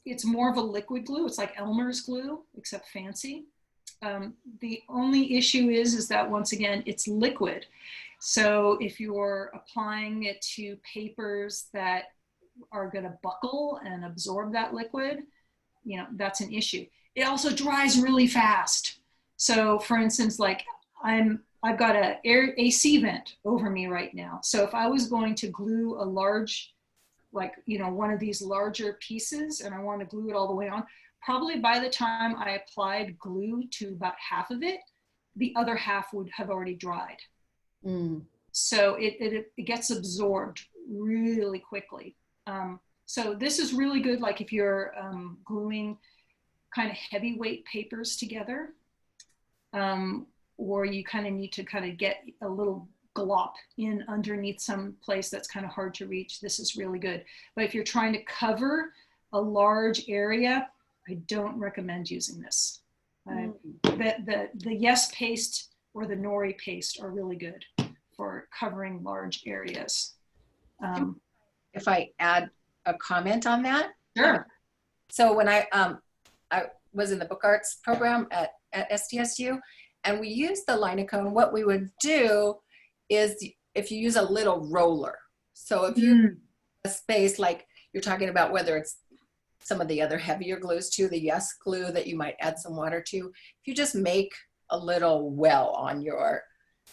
It's more of a liquid glue. It's like Elmer's glue, except fancy. The only issue is that once again, it's liquid. So if you're applying it to papers that are going to buckle and absorb that liquid, you know, that's an issue. It also dries really fast. So for instance, like I've got a AC vent over me right now. So if I was going to glue a large, like, you know, one of these larger pieces and I want to glue it all the way on, probably by the time I applied glue to about half of it, the other half would have already dried. So it gets absorbed really quickly. So this is really good, like if you're gluing kind of heavyweight papers together, or you kind of need to kind of get a little glop in underneath some place that's kind of hard to reach. This is really good. But if you're trying to cover a large area, I don't recommend using this. The Yes paste or the Nori paste are really good for covering large areas.
If I add a comment on that.
Sure.
So when I was in the book arts program at SDSU, and we used the Linacone, what we would do is if you use a little roller. So if you a space like you're talking about, whether it's some of the other heavier glues too, the Yes glue that you might add some water to, if you just make a little well on your,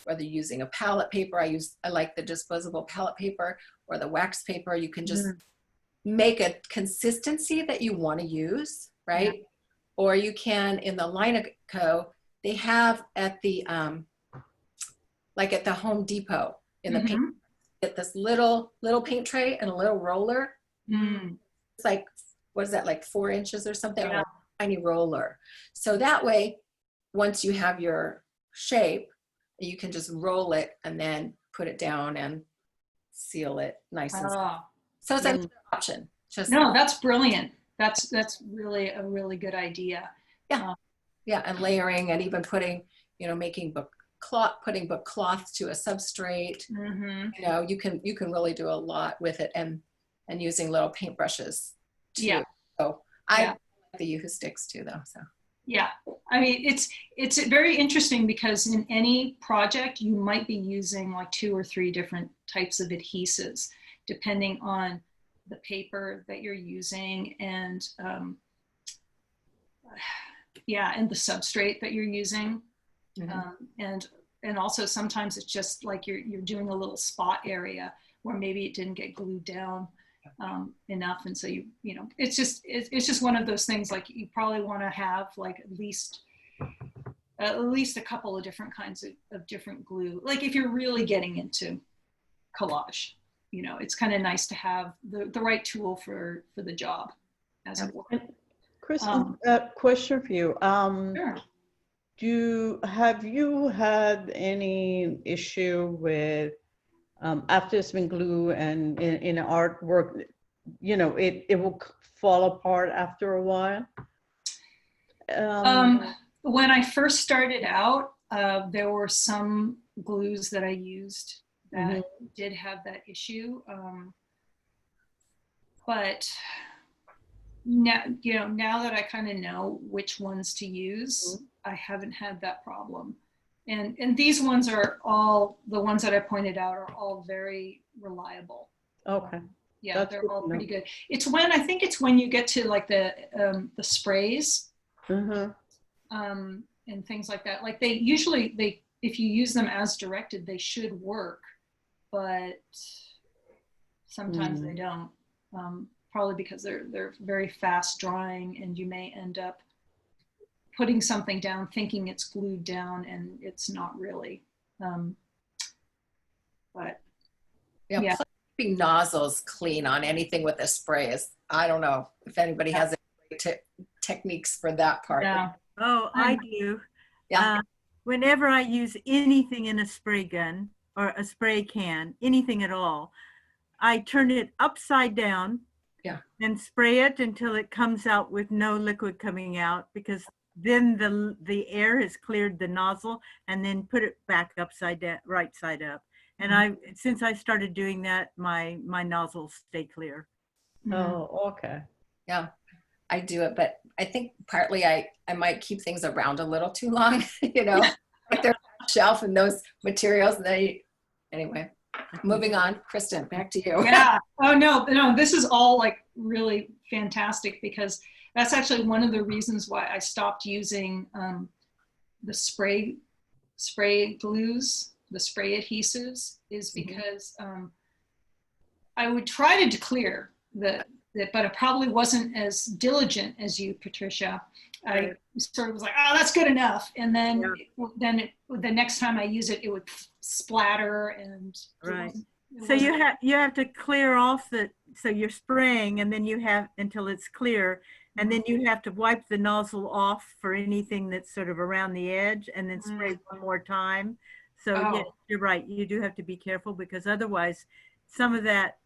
whether you're using a palette paper, I like the disposable palette paper or the wax paper, you can just make a consistency that you want to use, right? Yeah. Or you can, in the Linaco, they have at the, like at the Home Depot, in the paint, get this little paint tray and a little roller. It's like, what is that, like 4 inches or something? Yeah. A tiny roller. So that way, once you have your shape, you can just roll it and then put it down and seal it nice and so it's another option.
No, that's brilliant. That's really a really good idea.
Yeah. Yeah, and layering and even putting, you know, making book cloth, putting book cloth to a substrate. You know, you can really do a lot with it, and using little paintbrushes too. Yeah. So I like the Yoo-hoo sticks too, though. So
yeah, I mean it's very interesting because in any project you might be using like 2 or 3 different types of adhesives depending on the paper that you're using and and the substrate that you're using. And also sometimes it's just like you're doing a little spot area where maybe it didn't get glued down enough, and so you know it's just one of those things, like you probably want to have like at least a couple of different kinds of different glue, like if you're really getting into collage, you know, it's kind of nice to have the right tool for the job, as it were.
Kristen, question for you.
Sure.
Have you had any issue with after it's been glued and in artwork, you know, it will fall apart after a while?
When I first started out, there were some glues that I used that did have that issue. But now, you know, now that I kind of know which ones to use, I haven't had that problem. And these ones are all, the ones that I pointed out are all very reliable.
Okay.
Yeah,
that's
they're all pretty good. It's when, I think it's when you get to like the sprays and things like that. Like they usually, if you use them as directed, they should work, but sometimes they don't. Probably because they're very fast drying, and you may end up putting something down thinking it's glued down and it's not really. But yeah.
Keeping nozzles clean on anything with a spray is, I don't know if anybody has any techniques for that part.
Yeah.
Oh, I do.
Yeah.
Whenever I use anything in a spray gun or a spray can, anything at all, I turn it upside down And spray it until it comes out with no liquid coming out, because then the air has cleared the nozzle, and then put it back upside down, right side up. And since I started doing that, my nozzles stay clear.
Oh, okay.
Yeah, I do it, but I think partly I might keep things around a little too long, you know, like they're on the shelf and those materials. Anyway, moving on. Kristen, back to you.
Yeah. Oh, no, this is all like really fantastic, because that's actually one of the reasons why I stopped using the spray glues, the spray adhesives, is because I would try to clear but I probably wasn't as diligent as you, Patricia. I sort of was like, oh, that's good enough. And then, the next time I use it, it would splatter and.
Right. So you have to clear off so you're spraying, and then you have until it's clear, and then you have to wipe the nozzle off for anything that's sort of around the edge, and then spray one more time. So yeah, you're right. You do have to be careful, because otherwise some of that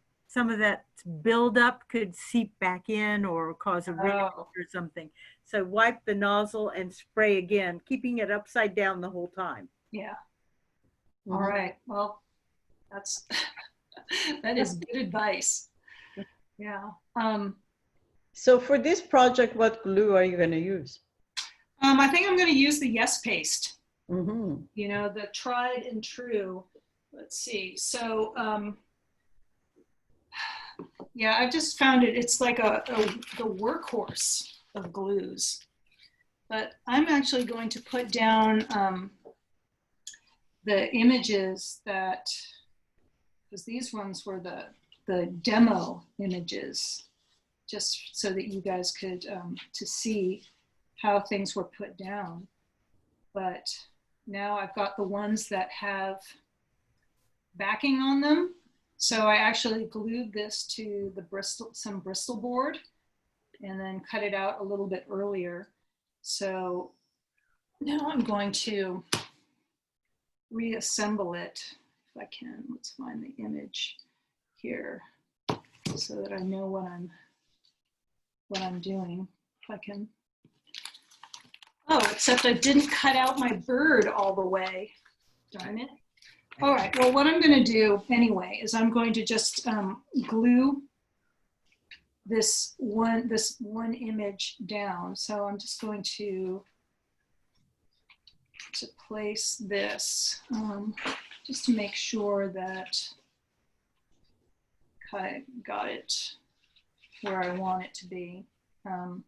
buildup could seep back in or cause a ring or something. So wipe the nozzle and spray again, keeping it upside down the whole time.
Yeah. All right. Well, that is good advice. Yeah.
So for this project, what glue are you going to use?
I think I'm going to use the Yes Paste.
Mm-hmm.
You know, the tried and true. Let's see. So, yeah, I've just found it's like the workhorse of glues. But I'm actually going to put down the images because these ones were the demo images, just so that you guys could to see how things were put down. But now I've got the ones that have backing on them. So I actually glued this to some Bristol board, and then cut it out a little bit earlier. So now I'm going to reassemble it, if I can. Let's find the image here so that I know what I'm doing. If I can. Oh, except I didn't cut out my bird all the way. Darn it. All right, well, what I'm going to do anyway is I'm going to just glue this one image down. So I'm just going to place this just to make sure that I got it where I want it to be. Let's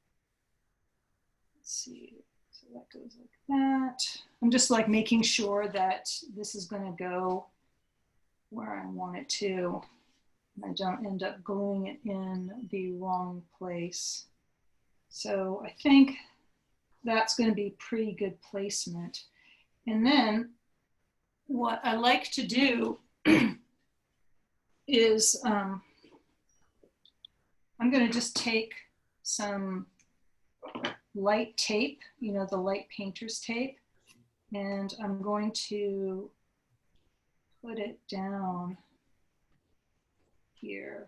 see. So that goes like that. I'm just like making sure that this is going to go where I want it to. I don't end up gluing it in the wrong place. So I think that's going to be pretty good placement. And then what I like to do is I'm going to just take some light tape, you know, the light painter's tape, and I'm going to put it down here.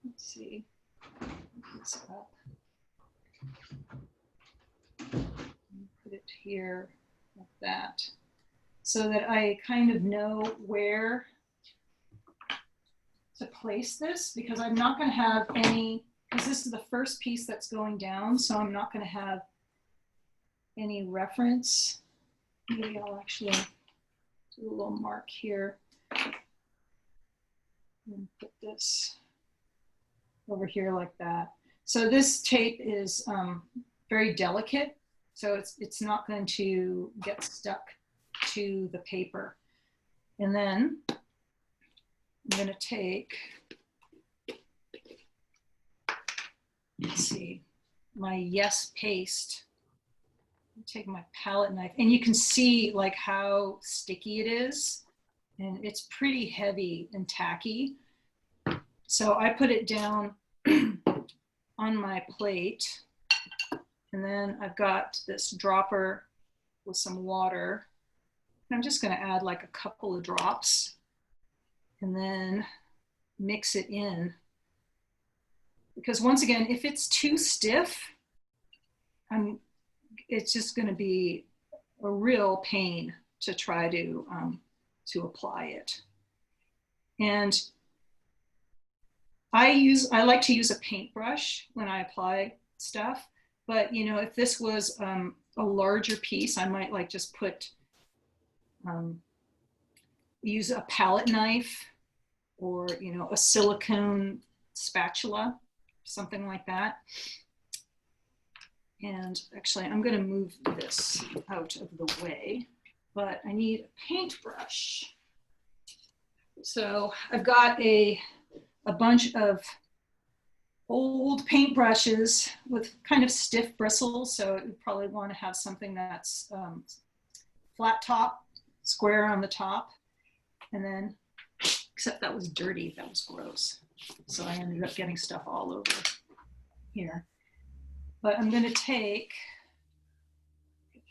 Let's see. This up. Put it here like that, so that I kind of know where to place this, because I'm not going to have any, because this is the first piece that's going down, so I'm not going to have any reference. Maybe I'll actually do a little mark here and put this over here like that. So this tape is very delicate, so it's not going to get stuck to the paper. And then I'm going to take, let's see, my Yes Paste. Take my palette knife, and you can see like how sticky it is, and it's pretty heavy and tacky. So I put it down on my plate, and then I've got this dropper with some water. And I'm just going to add like a couple of drops and then mix it in. because once again, if it's too stiff, it's just going to be a real pain to try to apply it. And I like to use a paintbrush when I apply stuff, but you know, if this was a larger piece, I might like just use a palette knife, or you know, a silicone spatula, something like that. And actually, I'm going to move this out of the way, but I need a paintbrush. So I've got a bunch of old paintbrushes with kind of stiff bristles, so you probably want to have something that's flat top, square on the top, and then, except that was dirty, that was gross. So I ended up getting stuff all over here. But I'm going to get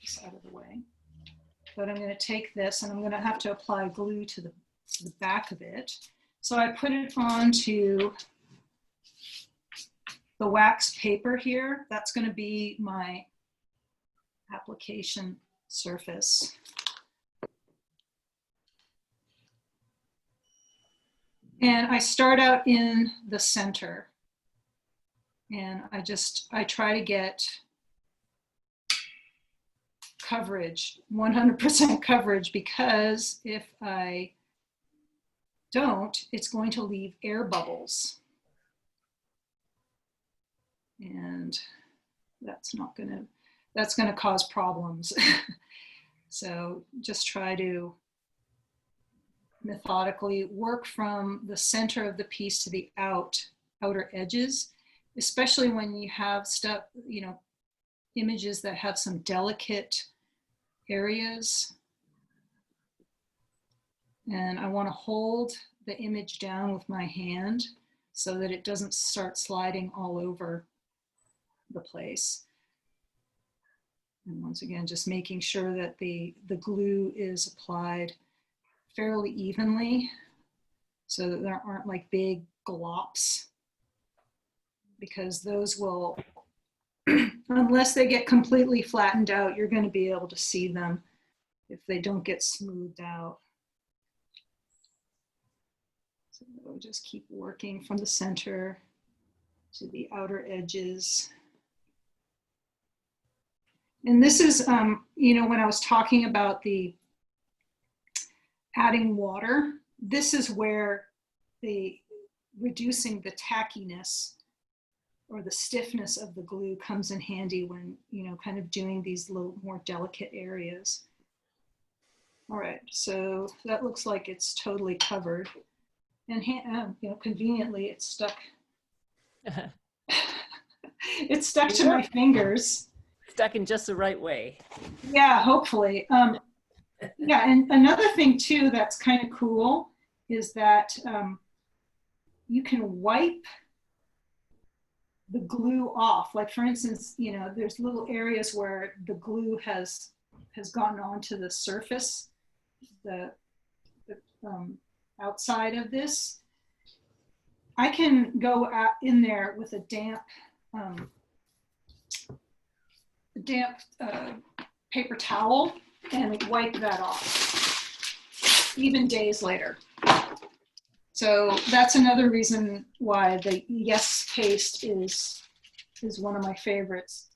this out of the way. But I'm going to take this, and I'm going to have to apply glue to the back of it. So I put it onto the wax paper here. That's going to be my application surface. And I start out in the center. And I try to get coverage, 100% coverage, because if I don't, it's going to leave air bubbles. And that's going to cause problems. So just try to methodically work from the center of the piece to the outer edges, especially when you have stuff, you know, images that have some delicate areas. And I want to hold the image down with my hand so that it doesn't start sliding all over the place. And once again, just making sure that the glue is applied fairly evenly so that there aren't like big glops, because those will, unless they get completely flattened out, you're going to be able to see them if they don't get smoothed out. So we'll just keep working from the center to the outer edges. And this is, you know, when I was talking about the adding water, this is where the reducing the tackiness or the stiffness of the glue comes in handy when, you know, kind of doing these little more delicate areas. All right, so that looks like it's totally covered. And you know, conveniently it's stuck. It's stuck to my fingers.
Stuck in just the right way.
Yeah, hopefully. Yeah, and another thing too that's kind of cool is that you can wipe the glue off. Like for instance, you know, there's little areas where the glue has gotten onto the surface, the outside of this. I can go in there with a damp paper towel and wipe that off, even days later. So that's another reason why the Yes paste is one of my favorites,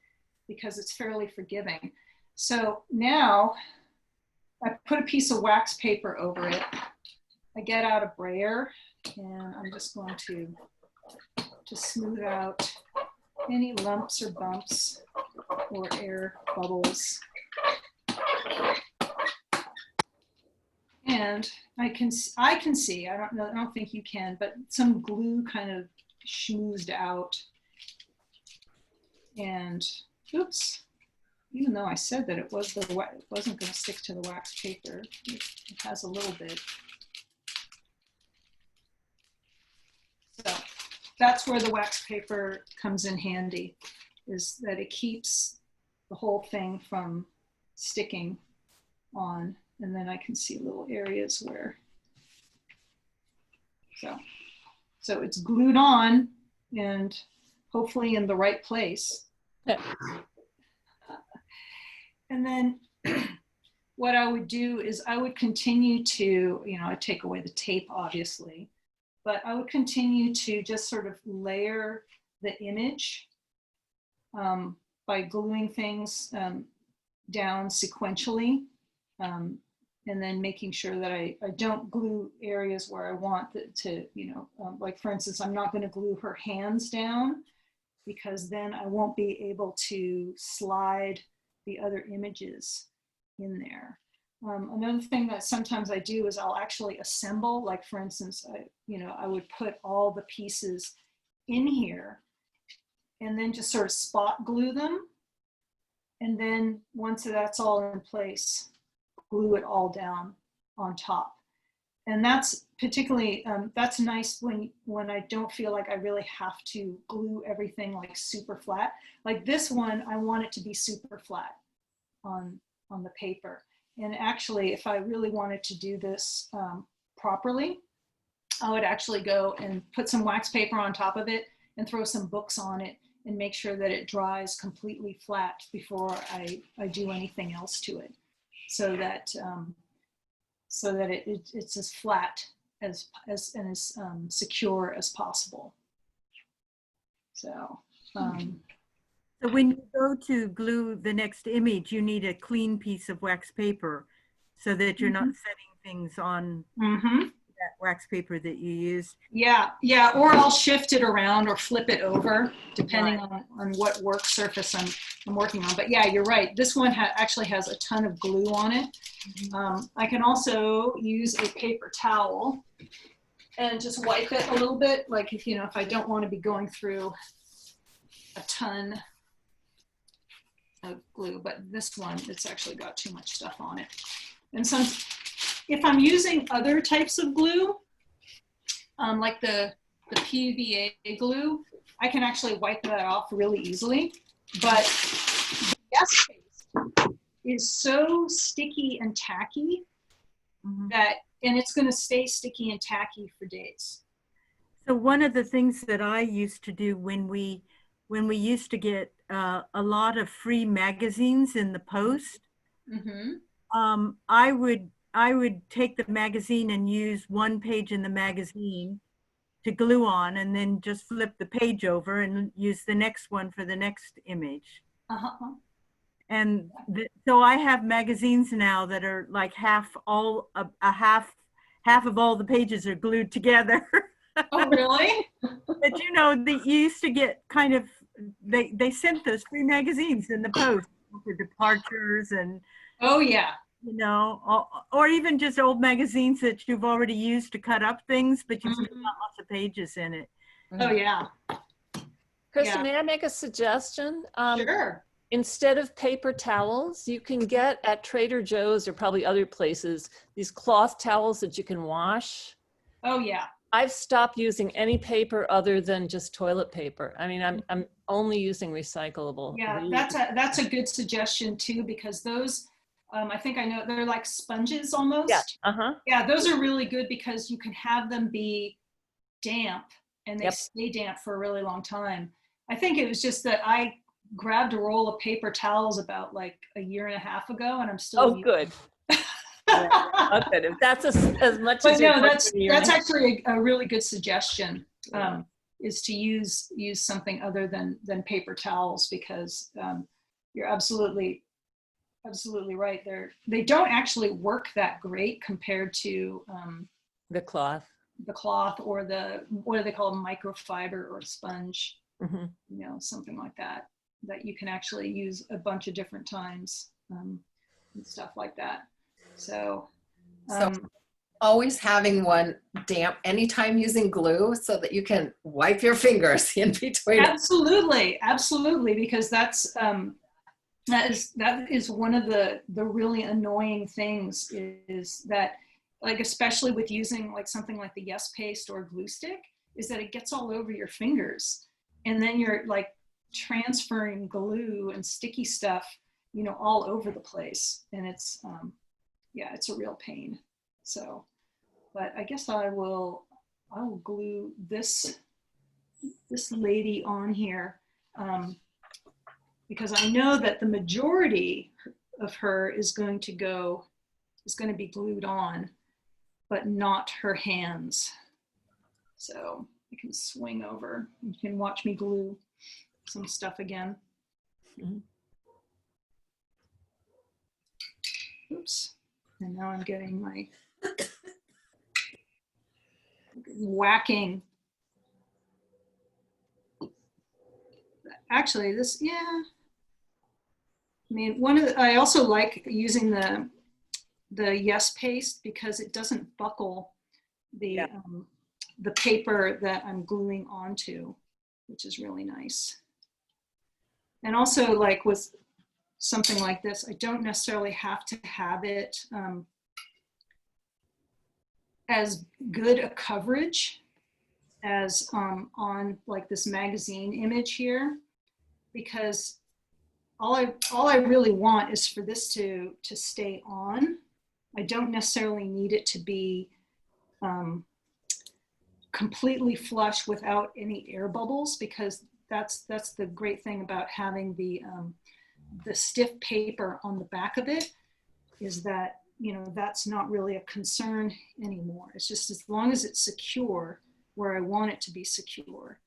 because it's fairly forgiving. So now I put a piece of wax paper over it. I get out a brayer and I'm just going to smooth out any lumps or bumps or air bubbles. And I can see, I don't think you can, but some glue kind of schmoozed out. And oops, even though I said that it wasn't going to stick to the wax paper, it has a little bit. So that's where the wax paper comes in handy, is that it keeps the whole thing from sticking on. And then I can see little areas where, so it's glued on, and hopefully in the right place. And then what I would do is I would continue to, I'd take away the tape, obviously, but I would continue to just sort of layer the image by gluing things down sequentially, and then making sure that I don't glue areas where I want to, like for instance, I'm not going to glue her hands down, because then I won't be able to slide the other images in there. Another thing that sometimes I do is I'll actually assemble, like for instance, I would put all the pieces in here and then just sort of spot glue them. And then once that's all in place, glue it all down on top. And that's particularly, that's nice when I don't feel like I really have to glue everything like super flat. Like this one, I want it to be super flat on the paper. And actually, if I really wanted to do this properly, I would actually go and put some wax paper on top of it and throw some books on it and make sure that it dries completely flat before I do anything else to it, so that it's as flat and as secure as possible. So.
So when you go to glue the next image, you need a clean piece of wax paper so that you're not setting things on that wax paper that you used.
Yeah, or I'll shift it around or flip it over depending on what work surface I'm working on. But yeah, you're right. This one actually has a ton of glue on it. I can also use a paper towel and just wipe it a little bit. Like if I don't want to be going through a ton of glue, but this one, it's actually got too much stuff on it. And so if I'm using other types of glue, like the PVA glue, I can actually wipe that off really easily. But the Yes paste is so sticky and tacky that, and it's going to stay sticky and tacky for days.
So one of the things that I used to do when we used to get a lot of free magazines in the post, I would take the magazine and use one page in the magazine to glue on, and then just flip the page over and use the next one for the next image. And so I have magazines now that are like half of all the pages are glued together.
Oh, really?
But they used to get kind of, they sent those free magazines in the post for departures and,
oh yeah,
or even just old magazines that you've already used to cut up things, but you've got lots of pages in it.
Oh yeah.
Kirsten, may I make a suggestion?
Sure.
Instead of paper towels, you can get at Trader Joe's or probably other places these cloth towels that you can wash.
Oh yeah.
I've stopped using any paper other than just toilet paper. I mean, I'm only using recyclable.
Yeah, that's a good suggestion too, because those, I think I know, they're like sponges almost.
Yeah.
Yeah, those are really good because you can have them be damp and they stay damp for a really long time. I think it was just that I grabbed a roll of paper towels about like a year and a half ago, and I'm still.
Oh, good. Okay, if that's as much as.
No, that's actually a really good suggestion. Is to use something other than paper towels, because you're absolutely right. They don't actually work that great compared to
the cloth
or what do they call them, microfiber or sponge, something like that you can actually use a bunch of different times and stuff like that. So
always having one damp anytime using glue so that you can wipe your fingers in between.
Absolutely, because that is one of the really annoying things, is that, like, especially with using like something like the Yes paste or glue stick, is that it gets all over your fingers, and then you're like transferring glue and sticky stuff, all over the place, and it's it's a real pain. So, but I guess I will glue this this lady on here because I know that the majority of her is going to be glued on, but not her hands. So I can swing over. You can watch me glue some stuff again. Oops. And now I'm getting my whacking. Actually, this, yeah. I mean, I also like using the Yes paste because it doesn't buckle the paper that I'm gluing onto, which is really nice. And also, like with something like this, I don't necessarily have to have it as good a coverage as on like this magazine image here, because all I really want is for this to stay on. I don't necessarily need it to be completely flush without any air bubbles, because that's the great thing about having the stiff paper on the back of it, is that, you know, that's not really a concern anymore. It's just as long as it's secure where I want it to be secure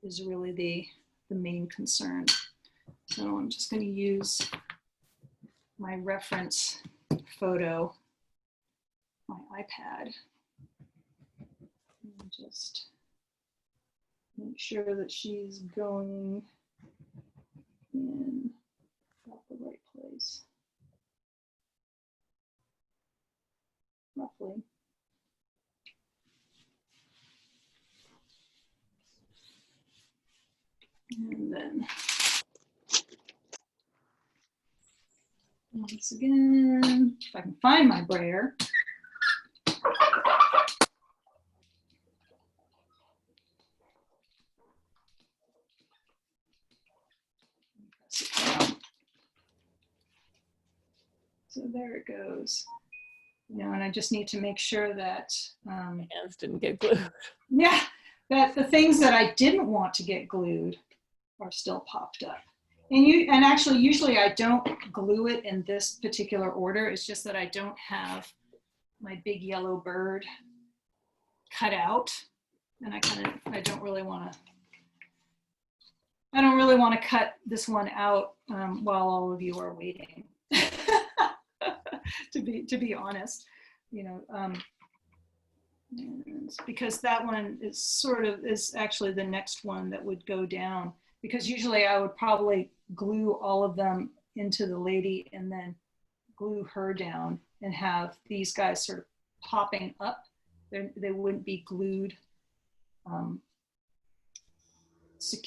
is really the main concern. So I'm just going to use my reference photo, my iPad, and just make sure that she's going in about the right place, roughly. And then once again, if I can find my brayer. So there it goes. You know, and I just need to make sure that
Hands didn't get glued.
yeah, that the things that I didn't want to get glued are still popped up. And actually, usually I don't glue it in this particular order. It's just that I don't have my big yellow bird cut out, and I don't really want to cut this one out while all of you are waiting. to be honest, you know, because that one is actually the next one that would go down, because usually I would probably glue all of them into the lady and then glue her down and have these guys sort of popping up. They wouldn't be glued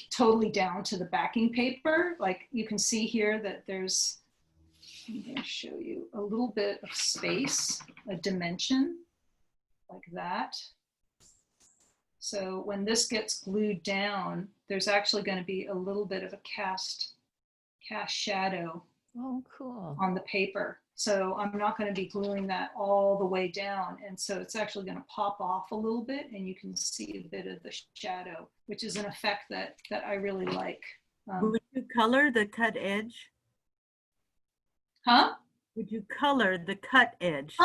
totally down to the backing paper. Like you can see here that there's, I'm going to show you a little bit of space, a dimension like that. So when this gets glued down, there's actually going to be a little bit of a cast shadow on the paper. So I'm not going to be gluing that all the way down. And so it's actually going to pop off a little bit, and you can see a bit of the shadow, which is an effect that I really like.
Would you color the cut edge?
Huh?
Would you color the cut edge?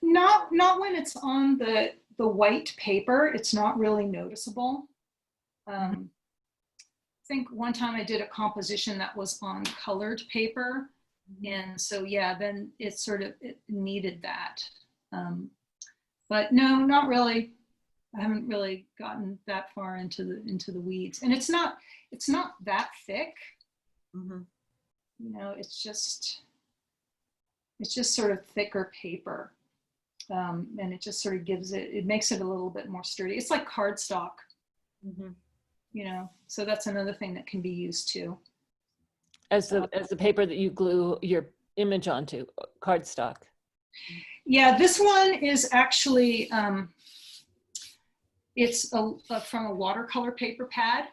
Not when it's on the white paper. It's not really noticeable. I think one time I did a composition that was on colored paper, and so yeah, then it needed that. But no, not really. I haven't really gotten that far into the weeds, and it's not that thick.
Mm-hmm.
You know, it's just sort of thicker paper, and it just sort of it makes it a little bit more sturdy. It's like cardstock. Mm-hmm. You know, so that's another thing that can be used too.
As the paper that you glue your image onto, cardstock.
Yeah, this one is actually, it's from a watercolor paper pad.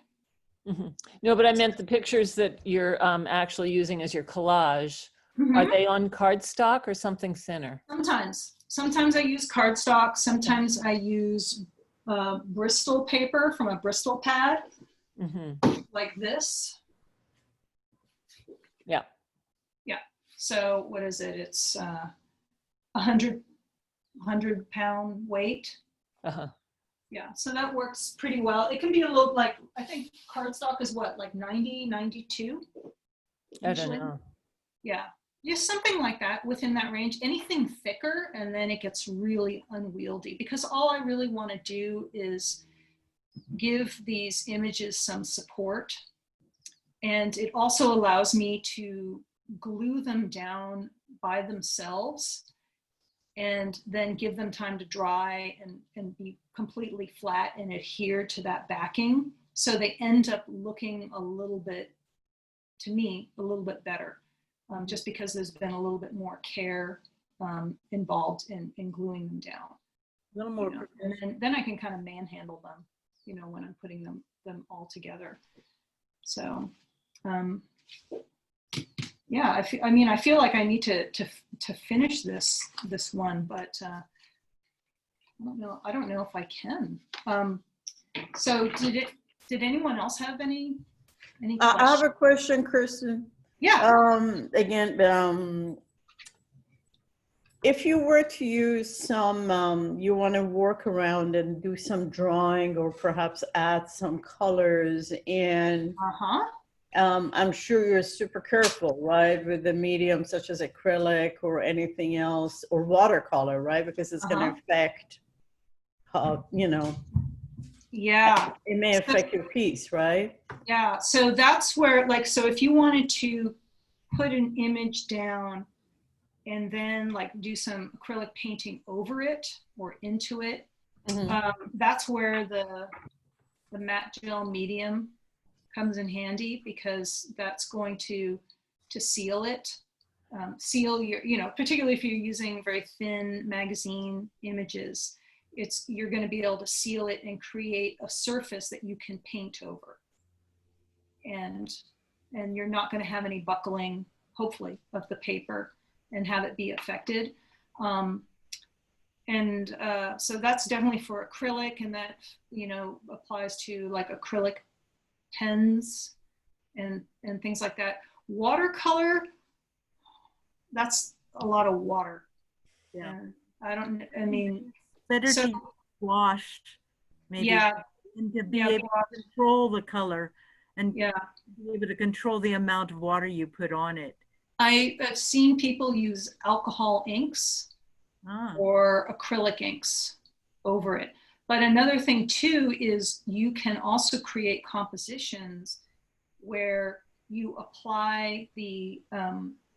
Mm-hmm. No, but I meant the pictures that you're actually using as your collage. Mm-hmm. Are they on cardstock or something thinner?
Sometimes I use cardstock. Sometimes I use Bristol paper from a Bristol pad,
Mm-hmm.
like this.
Yeah.
Yeah. So what is it? It's 100-pound weight.
Uh-huh.
Yeah, so that works pretty well. It can be a little, like, I think cardstock is what, like 90, 92?
I don't
usually?
know.
Yeah, just something like that within that range. Anything thicker, and then it gets really unwieldy, because all I really want to do is give these images some support. And it also allows me to glue them down by themselves and then give them time to dry and be completely flat and adhere to that backing. So they end up looking a little bit, to me, a little bit better, just because there's been a little bit more care involved in gluing them down.
A little more.
You know? And then I can kind of manhandle them, you know, when I'm putting them all together. So, yeah, I mean, I feel like I need to finish this one, but I don't know if I can. So did anyone else have any questions?
I have a question, Kirsten.
Yeah.
Again, if you were to use some, you want to work around and do some drawing or perhaps add some colors, and I'm sure you're super careful, right, with the medium such as acrylic or anything else, or watercolor, right, because it's going to affect how, you know.
Yeah.
It may affect your piece, right?
Yeah. So that's where, like, so if you wanted to put an image down and then like do some acrylic painting over it or into it, that's where the matte gel medium comes in handy, because that's going to seal it, seal your, you know, particularly if you're using very thin magazine images, you're going to be able to seal it and create a surface that you can paint over, and you're not going to have any buckling, hopefully, of the paper and have it be affected. So that's definitely for acrylic, and that, you know, applies to like acrylic pens and things like that. Watercolor, that's a lot of water.
Yeah.
I mean,
Better to use washed, maybe.
Yeah.
And to be able to control the color and
Yeah.
be able to control the amount of water you put on it.
I've seen people use alcohol inks or acrylic inks over it. But another thing too is you can also create compositions where you apply the,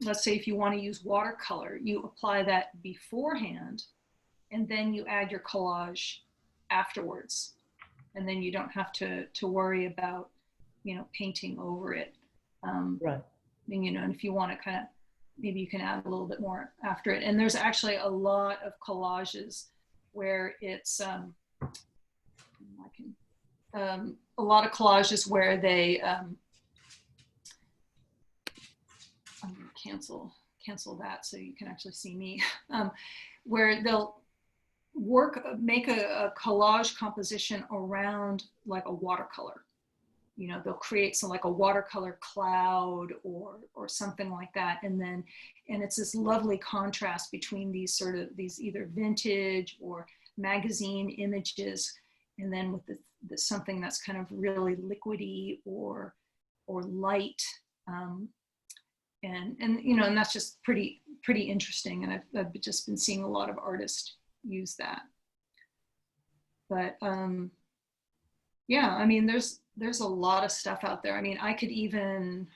let's say if you want to use watercolor, you apply that beforehand, and then you add your collage afterwards. And then you don't have to worry about, you know, painting over it.
Right.
And, you know, and if you want to kind of, maybe you can add a little bit more after it. And there's actually a lot of collages where it's, a lot of collages where they, I'm gonna cancel that so you can actually see me, where they'll make a collage composition around like a watercolor. You know, they'll create some like a watercolor cloud or something like that, and it's this lovely contrast between these either vintage or magazine images, and then with the something that's kind of really liquidy or light, and you know, and that's just pretty interesting, and I've just been seeing a lot of artists use that. But yeah, I mean, there's a lot of stuff out there. I mean, I could even,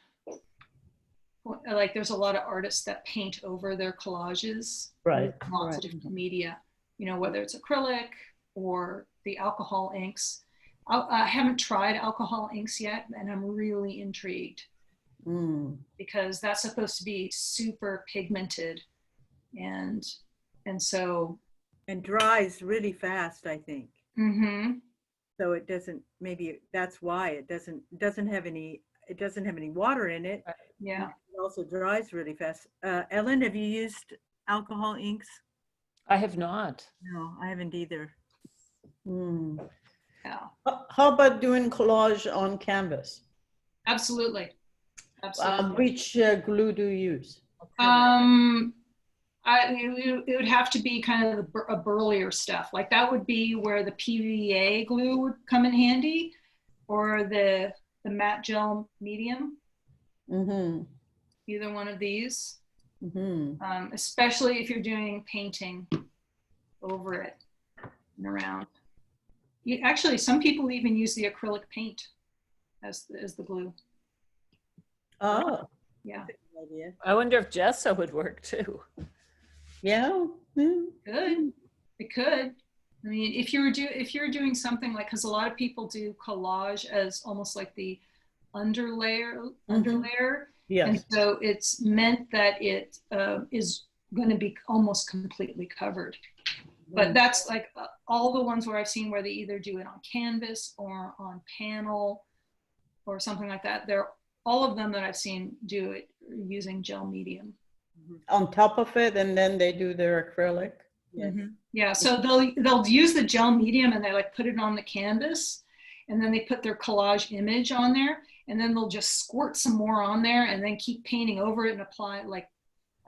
like, there's a lot of artists that paint over their collages.
Right.
Lots of different media, you know, whether it's acrylic or the alcohol inks. I haven't tried alcohol inks yet, and I'm really intrigued because that's supposed to be super pigmented, and so. And
dries really fast, I think. So it doesn't, maybe that's why it doesn't have any water in it.
Yeah.
It also dries really fast. Ellen, have you used alcohol inks?
I have not.
No, I haven't either.
Hmm.
Yeah,
How about doing collage on canvas?
absolutely. Absolutely.
Which glue do you use?
It would have to be kind of a burlier stuff. Like that would be where the PVA glue would come in handy, or the matte gel medium.
Mm-hmm.
Either one of these,
Mm-hmm.
especially if you're doing painting over it and around. Actually, some people even use the acrylic paint as the glue.
Oh,
Yeah,
good idea.
I wonder if gesso would work too.
Yeah. Mm.
good. It could. I mean, if you're doing something like, because a lot of people do collage as almost like the underlayer.
Yes.
And so it's meant that it is going to be almost completely covered. But that's like all the ones where I've seen where they either do it on canvas or on panel or something like that. They're all of them that I've seen do it using gel medium.
On top of it, and then they do their acrylic. Yes.
Yeah, so they'll use the gel medium and they like put it on the canvas, and then they put their collage image on there, and then they'll just squirt some more on there and then keep painting over it and apply like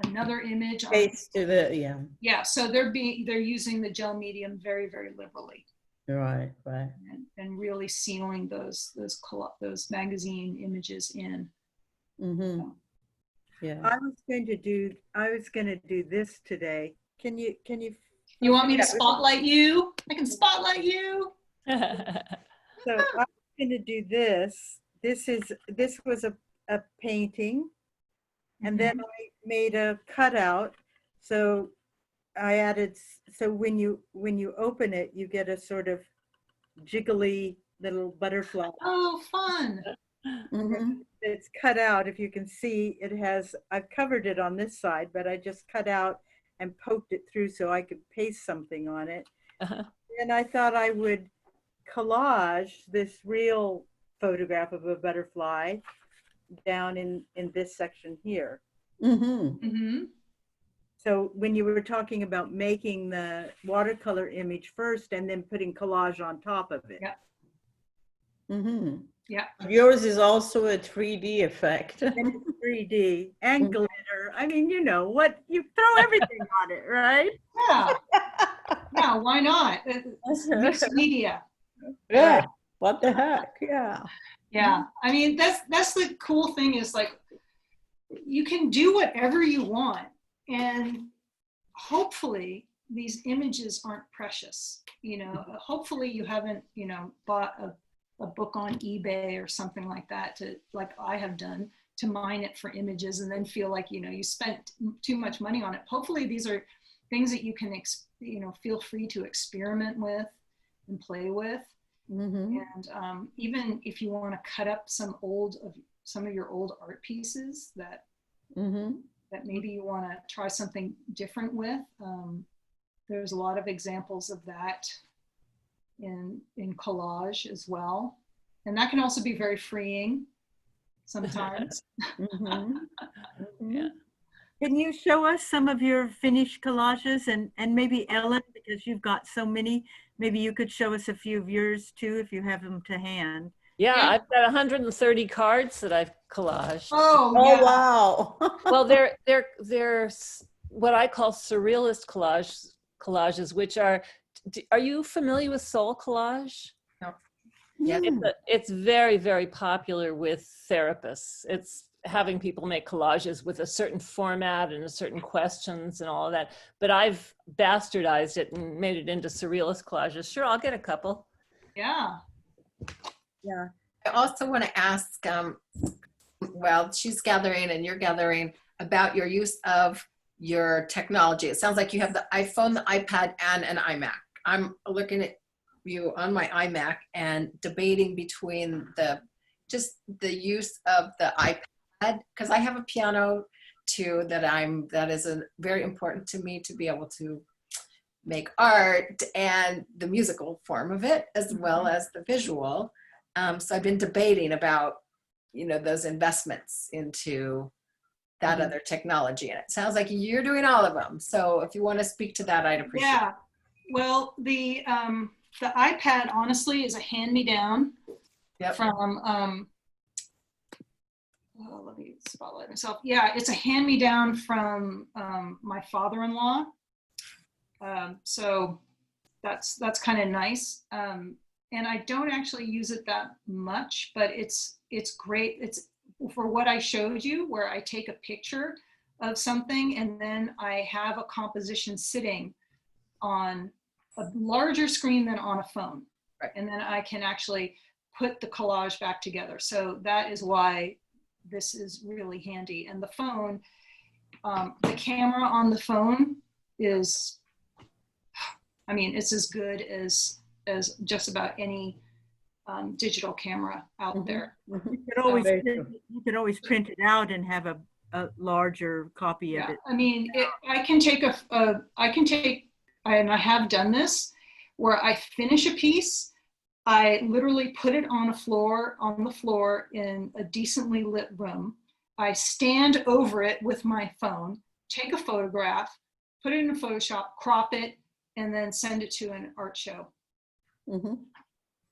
another image.
Face to the, yeah.
Yeah, so they're using the gel medium very, very liberally.
Right.
And really sealing those magazine images in.
Mm-hmm. Yeah.
I was going to do this today. Can you?
You want me to spotlight you? I can spotlight you.
So I was going to do this. This was a painting, and then I made a cutout. So I added. So when you open it, you get a sort of jiggly little butterfly.
Oh, fun!
It's cut out. If you can see, I've covered it on this side, but I just cut out and poked it through so I could paste something on it. And I thought I would collage this real photograph of a butterfly down in this section here. So when you were talking about making the watercolor image first and then putting collage on top of it.
Yeah. Yeah.
Yours is also a 3D effect.
And it's 3D and glitter. I mean, you know what? You throw everything on it, right?
Yeah. Yeah, why not? It's mixed media.
Yeah. What the heck? Yeah.
Yeah. I mean, that's the cool thing is like, you can do whatever you want. And hopefully these images aren't precious. You know, hopefully you haven't, bought a book on eBay or something like that like I have done, to mine it for images and then feel like, you spent too much money on it. Hopefully these are things that you can, feel free to experiment with and play with. And even if you want to cut up some of your old art pieces that maybe you want to try something different with, there's a lot of examples of that in collage as well. And that can also be very freeing sometimes.
Yeah.
Can you show us some of your finished collages, and maybe Ellen, because you've got so many, maybe you could show us a few of yours too, if you have them to hand.
Yeah, I've got 130 cards that I've collaged.
Oh,
Oh,
yeah.
wow.
Well, they're what I call surrealist collages, which are you familiar with soul collage?
No. Yeah.
It's very, very popular with therapists. It's having people make collages with a certain format and a certain questions and all of that. But I've bastardized it and made it into surrealist collages. Sure, I'll get a couple.
Yeah.
Yeah.
I also want to ask, well, she's gathering and you're gathering about your use of your technology. It sounds like you have the iPhone, the iPad, and an iMac. I'm looking at you on my iMac and debating between the use of the iPad, because I have a piano too that is very important to me to be able to make art and the musical form of it as well as the visual. So I've been debating about, those investments into that other technology. And it sounds like you're doing all of them. So if you want to speak to that, I'd appreciate it.
Yeah. Well, the iPad honestly is a hand-me-down
Yep.
from, oh, let me spotlight myself. Yeah, it's a hand-me-down from my father-in-law. So that's kind of nice. And I don't actually use it that much, but it's great. It's for what I showed you, where I take a picture of something and then I have a composition sitting on a larger screen than on a phone.
Right.
And then I can actually put the collage back together. So that is why this is really handy. And the phone, the camera on the phone is, I mean, it's as good as just about any digital camera out there.
You could always print it out and have a larger copy of it.
I mean, I can take and I have done this, where I finish a piece, I literally put it on the floor in a decently lit room. I stand over it with my phone, take a photograph, put it in Photoshop, crop it, and then send it to an art show.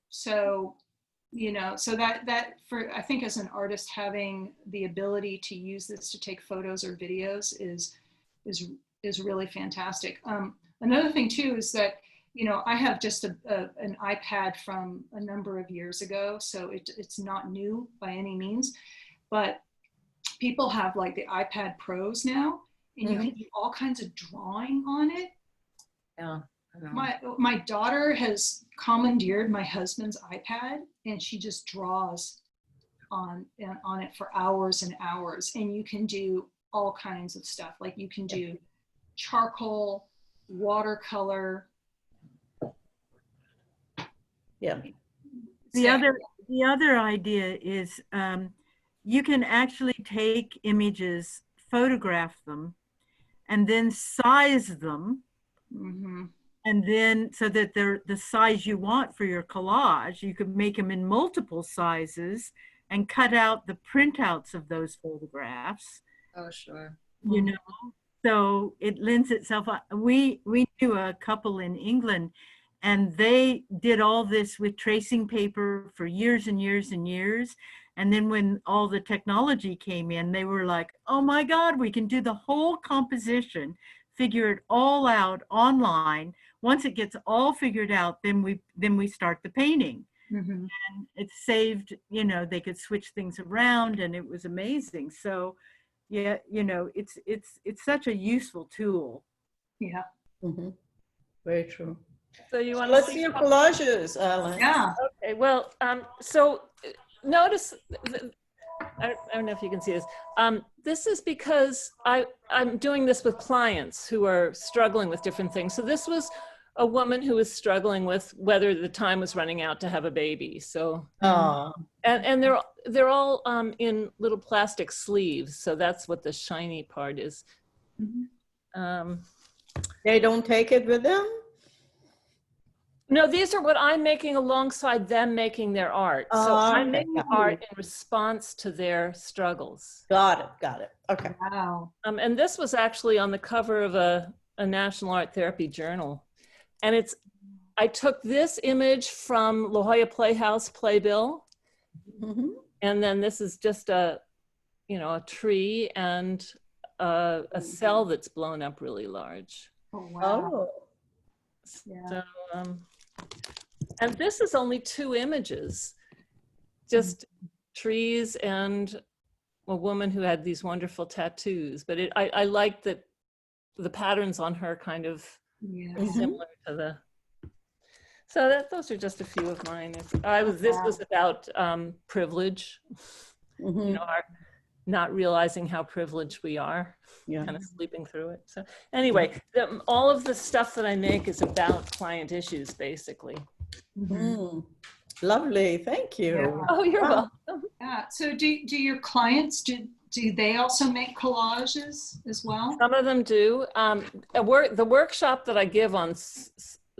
So, you know, so that for, I think as an artist, having the ability to use this to take photos or videos is really fantastic. Another thing too is that, you know, I have just an iPad from a number of years ago, so it's not new by any means, but people have like the iPad Pros now, and you can do all kinds of drawing on it.
Yeah.
My daughter has commandeered my husband's iPad, and she just draws on it for hours and hours. And you can do all kinds of stuff. Like you can do charcoal, watercolor.
Yeah.
The other idea is you can actually take images, photograph them, and then size them. And then so that they're the size you want for your collage. You could make them in multiple sizes and cut out the printouts of those photographs.
Oh, sure.
You know, so it lends itself. We knew a couple in England, and they did all this with tracing paper for years and years and years. And then when all the technology came in, they were like, oh my God, we can do the whole composition, figure it all out online. Once it gets all figured out, then we start the painting. And it saved, you know, they could switch things around, and it was amazing. So yeah, you know, it's such a useful tool.
Yeah.
Very true.
So you want
Let's see your collages, Alan.
Yeah.
Okay, well, so notice, I don't know if you can see this. This is because I'm doing this with clients who are struggling with different things. So this was a woman who was struggling with whether the time was running out to have a baby. So, and they're all in little plastic sleeves. So that's what the shiny part is.
They don't take it with them?
No, these are what I'm making alongside them making their art. So I'm making art in response to their struggles.
Got it. Okay.
Wow.
And this was actually on the cover of a National Art Therapy journal. And I took this image from La Jolla Playhouse Playbill. And then this is just a tree and a cell that's blown up really large.
Oh, wow. Yeah.
So, and this is only 2 images, just trees and a woman who had these wonderful tattoos. But I like that the patterns on her kind of similar to the. So those are just a few of mine. This was about privilege, you know, our not realizing how privileged we are, kind of sleeping through it. So anyway, all of the stuff that I make is about client issues, basically.
Lovely, thank you.
Yeah.
Oh, you're welcome.
Yeah. So do your clients, do they also make collages as well?
Some of them do. The workshop that I give on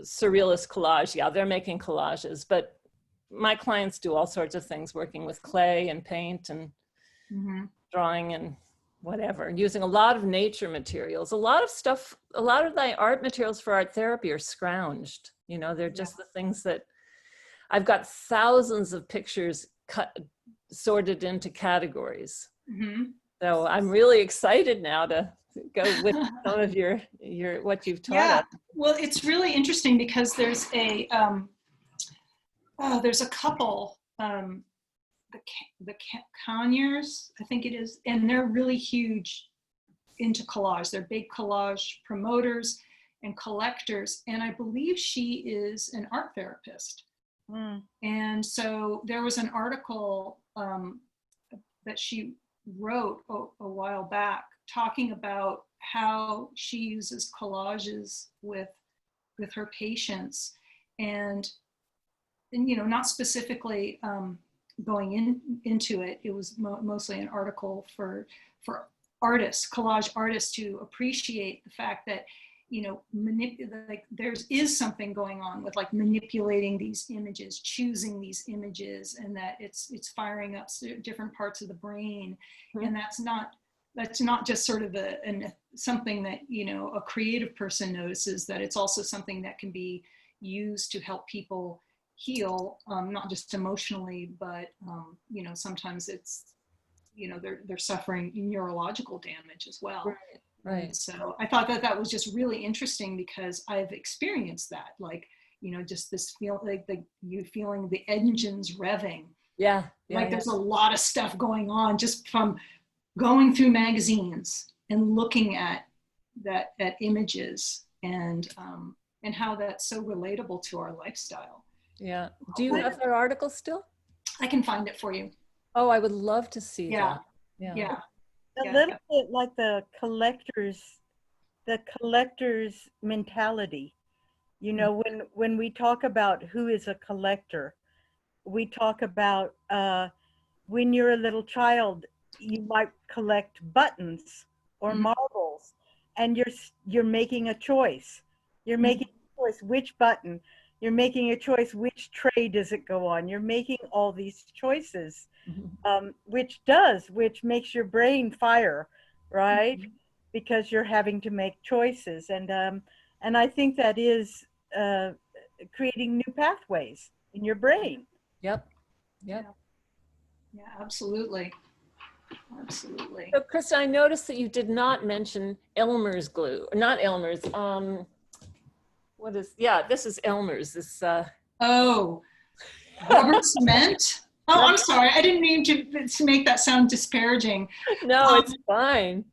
surrealist collage, they're making collages, but my clients do all sorts of things, working with clay and paint and drawing and whatever, using a lot of nature materials. A lot of stuff a lot of my art materials for art therapy are scrounged. You know, they're just the things that I've got thousands of pictures sorted into categories.
Mm-hmm.
So I'm really excited now to go with some of your what you've taught us.
Well, it's really interesting because there's a couple, the Conyers, I think it is, and they're really huge into collage. They're big collage promoters and collectors, and I believe she is an art therapist. And so there was an article that she wrote a while back talking about how she uses collages with her patients, and you know, not specifically going into it. It was mostly an article for artists, collage artists, to appreciate the fact that, you know, like there is something going on with like manipulating these images, choosing these images, and that it's firing up different parts of the brain. Mm-hmm. And that's not just sort of something that, you know, a creative person notices, that it's also something that can be used to help people heal, not just emotionally, but you know, sometimes it's, you know, they're suffering neurological damage as well. Right. And so I thought that was just really interesting, because I've experienced that, like, you know, just this feel like you feeling the engines revving. Yeah. Like there's a lot of stuff going on just from going through magazines and looking at images, and how that's so relatable to our lifestyle. Yeah. Do you have their article still? I can find it for you. Oh, I would love to see that. Yeah.
A little bit like the collector's mentality. You know, when we talk about who is a collector, we talk about when you're a little child, you might collect buttons or marbles, and you're making a choice. You're making a choice which button. You're making a choice which tray does it go on. You're making all these choices, which makes your brain fire, right? Because you're having to make choices, and I think that is creating new pathways in your brain. Yep. Yeah, absolutely. Absolutely. So, Krista, I noticed that you did not mention Elmer's glue. Not Elmer's. This is Elmer's. This. Rubber cement. Oh, I'm sorry. I didn't mean to make that sound disparaging. No, it's fine.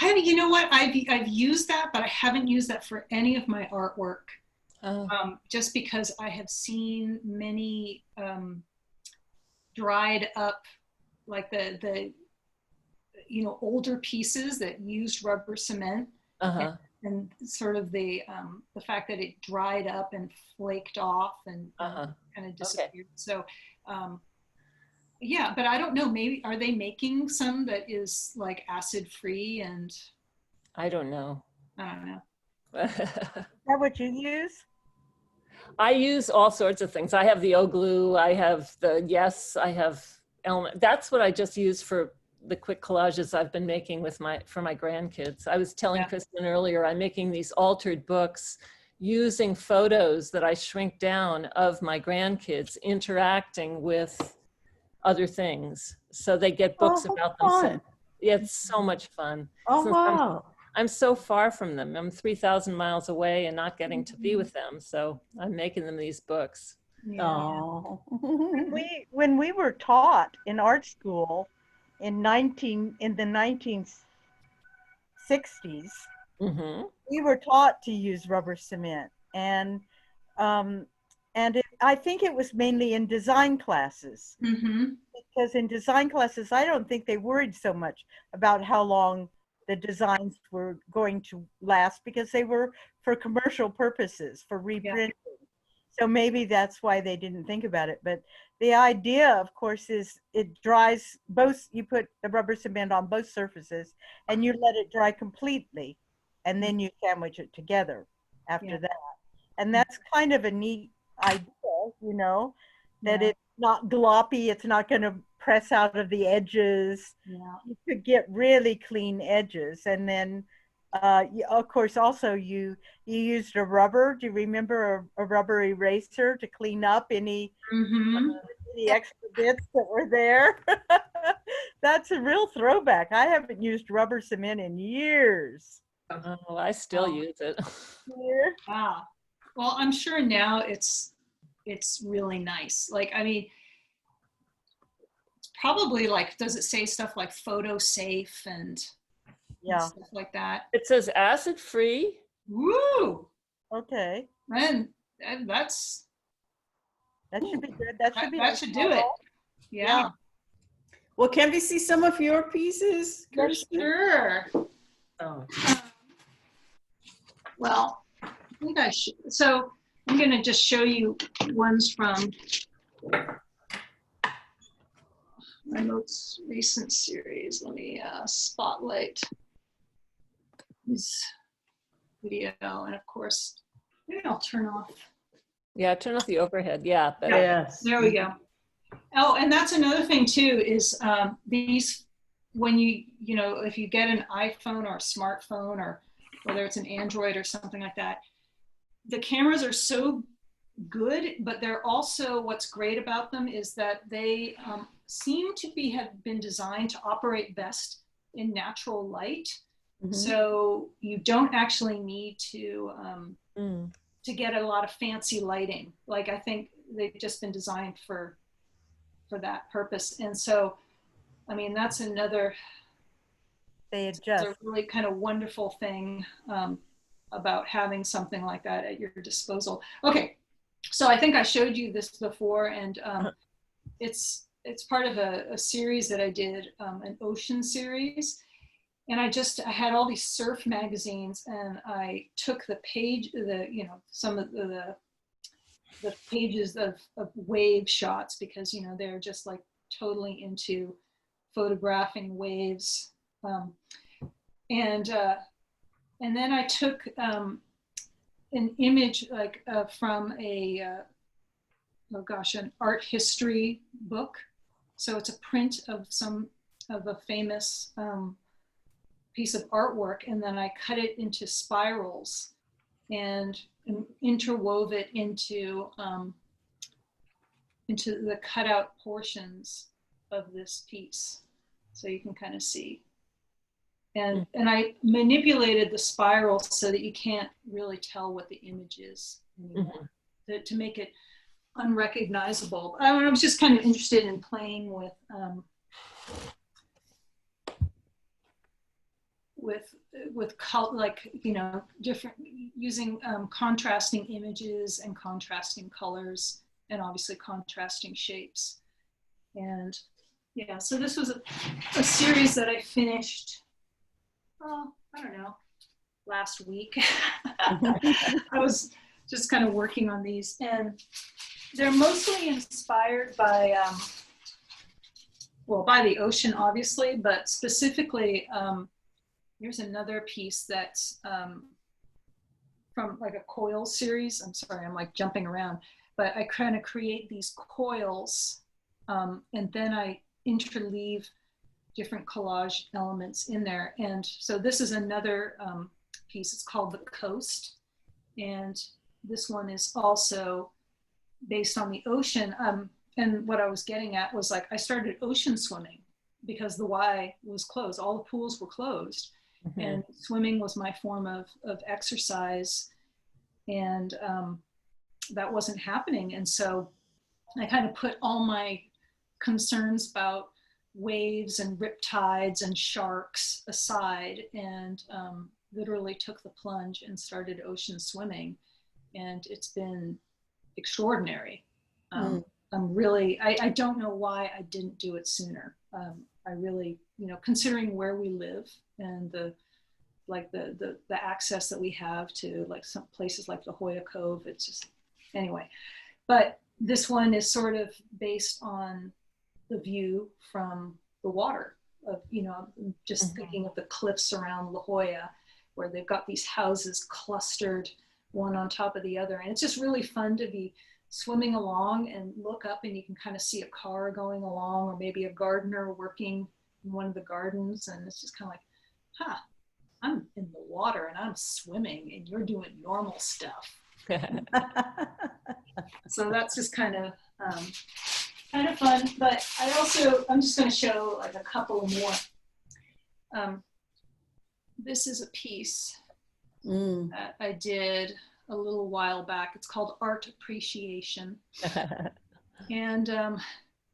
You know what? I've used that, but I haven't used that for any of my artwork. Just because I have seen many dried up, like the you know, older pieces that used rubber cement, and sort of the fact that it dried up and flaked off and kind of disappeared. Okay. So yeah, but I don't know, maybe are they making some that is like acid free? And I don't know. Is that what you use? I use all sorts of things. I have the O-glue, I have I have element. That's what I just use for the quick collages I've been making for my grandkids. I was telling Kristen earlier, I'm making these altered books using photos that I shrink down of my grandkids interacting with other things. So they get books about themselves. Yeah, it's so much fun. Oh, wow. I'm so far from them. I'm 3,000 miles away and not getting to be with them. So I'm making them these books. Yeah. When we were taught in art school in the 1960s, we were taught to use rubber cement, and I think it was mainly in design classes, because in design classes I don't think they worried so much about how long the designs were going to last, because they were for commercial purposes, for reprinting. So maybe that's why they didn't think about it. But the idea, of course, is it dries both. You put the rubber cement on both surfaces and you let it dry completely, and then you sandwich it together after that. And that's kind of a neat idea, you know, that it's not gloppy, it's not going to press out of the edges. You could get really clean edges, and then Of course, also you used a rubber. Do you remember a rubber eraser to clean up any extra bits that were there? That's a real throwback. I haven't used rubber cement in years.
Oh, I still use it.
Yeah.
Wow. Well, I'm sure now it's really nice. Like, I mean, it's probably like, does it say stuff like photo safe and stuff like that?
It says acid free.
Woo!
Okay.
And
That should be good. That should be
that should do it. Yeah.
Well, can we see some of your pieces, Kirsten?
Sure.
Oh.
Well, I think I should. So I'm going to just show you ones from my most recent series. Let me spotlight this video. And of course, maybe I'll turn off.
Yeah, turn off the overhead. Yeah. Better.
Yes.
There we go. Oh, and that's another thing too, is these, when you know, if you get an iPhone or a smartphone, or whether it's an Android or something like that, the cameras are so good, but they're also, what's great about them is that they seem to have been designed to operate best in natural light. So you don't actually need to get a lot of fancy lighting. Like, I think they've just been designed for that purpose. And so, I mean, that's another,
They
it's
adjust.
a really kind of wonderful thing about having something like that at your disposal. Okay, so I think I showed you this before, and it's part of a series that I did, an ocean series. And I had all these surf magazines, and I took the page, some of the pages of wave shots, because, you know, they're just like totally into photographing waves. And then I took an image like from an art history book. So it's a print of a famous piece of artwork, and then I cut it into spirals and interwove it into the cutout portions of this piece, so you can kind of see. And I manipulated the spirals so that you can't really tell what the image is anymore, to make it unrecognizable. I was just kind of interested in playing with color, like, you know, different, using contrasting images and contrasting colors, and obviously contrasting shapes. And yeah, so this was a series that I finished, I don't know, last week. I was just kind of working on these, and they're mostly inspired by, by the ocean, obviously, but specifically, here's another piece that's from like a coil series. I'm sorry, I'm like jumping around, but I kind of create these coils, and then I interleave different collage elements in there. And so this is another piece. It's called The Coast. And this one is also based on the ocean. And what I was getting at was, like, I started ocean swimming because the Y was closed. All the pools were closed. And swimming was my form of exercise. And that wasn't happening. And so I kind of put all my concerns about waves and riptides and sharks aside, and literally took the plunge and started ocean swimming. And it's been extraordinary. I'm really, I don't know why I didn't do it sooner. I really, you know, considering where we live and the access that we have to, like, some places like La Jolla Cove, it's just, anyway. But this one is sort of based on the view from the water, of, you know, just thinking of the cliffs around La Jolla, where they've got these houses clustered one on top of the other. And it's just really fun to be swimming along and look up, and you can kind of see a car going along, or maybe a gardener working in one of the gardens. And it's just kind of like, I'm in the water and I'm swimming and you're doing normal stuff. So that's just kind of fun. But I'm just going to show like a couple more. This is a piece that I did a little while back. It's called Art Appreciation. And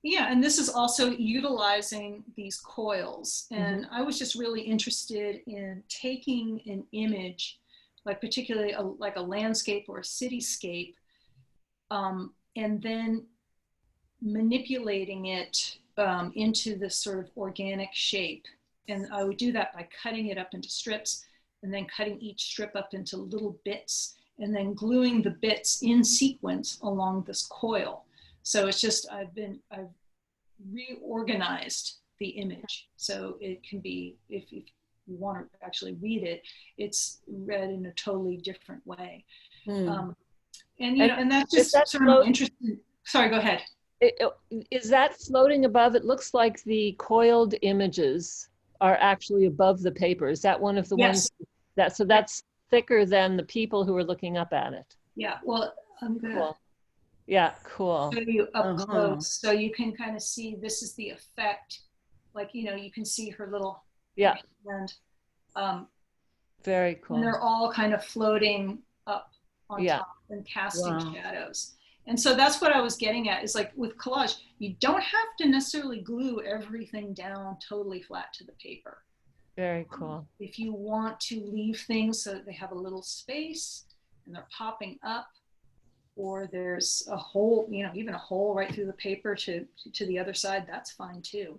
yeah, and this is also utilizing these coils. And I was just really interested in taking an image, like particularly like a landscape or a cityscape, and then manipulating it into this sort of organic shape. And I would do that by cutting it up into strips and then cutting each strip up into little bits and then gluing the bits in sequence along this coil. So it's just, I've reorganized the image. So it can be, if you want to actually read it, it's read in a totally different way. And, you know, and that's just sort of interesting. Sorry, go ahead.
Is that floating above? It looks like the coiled images are actually above the paper. Is that one of the ones so that's thicker than the people who are looking up at it?
Yeah, well, I'm gonna
cool.
show you up close so you can kind of see this is the effect. Like, you know, you can see her little hand.
Very cool.
And they're all kind of floating up on top and casting shadows. And so that's what I was getting at, is like with collage, you don't have to necessarily glue everything down totally flat to the paper.
Very cool.
If you want to leave things so that they have a little space and they're popping up, or there's a hole, you know, even a hole right through the paper to the other side, that's fine too.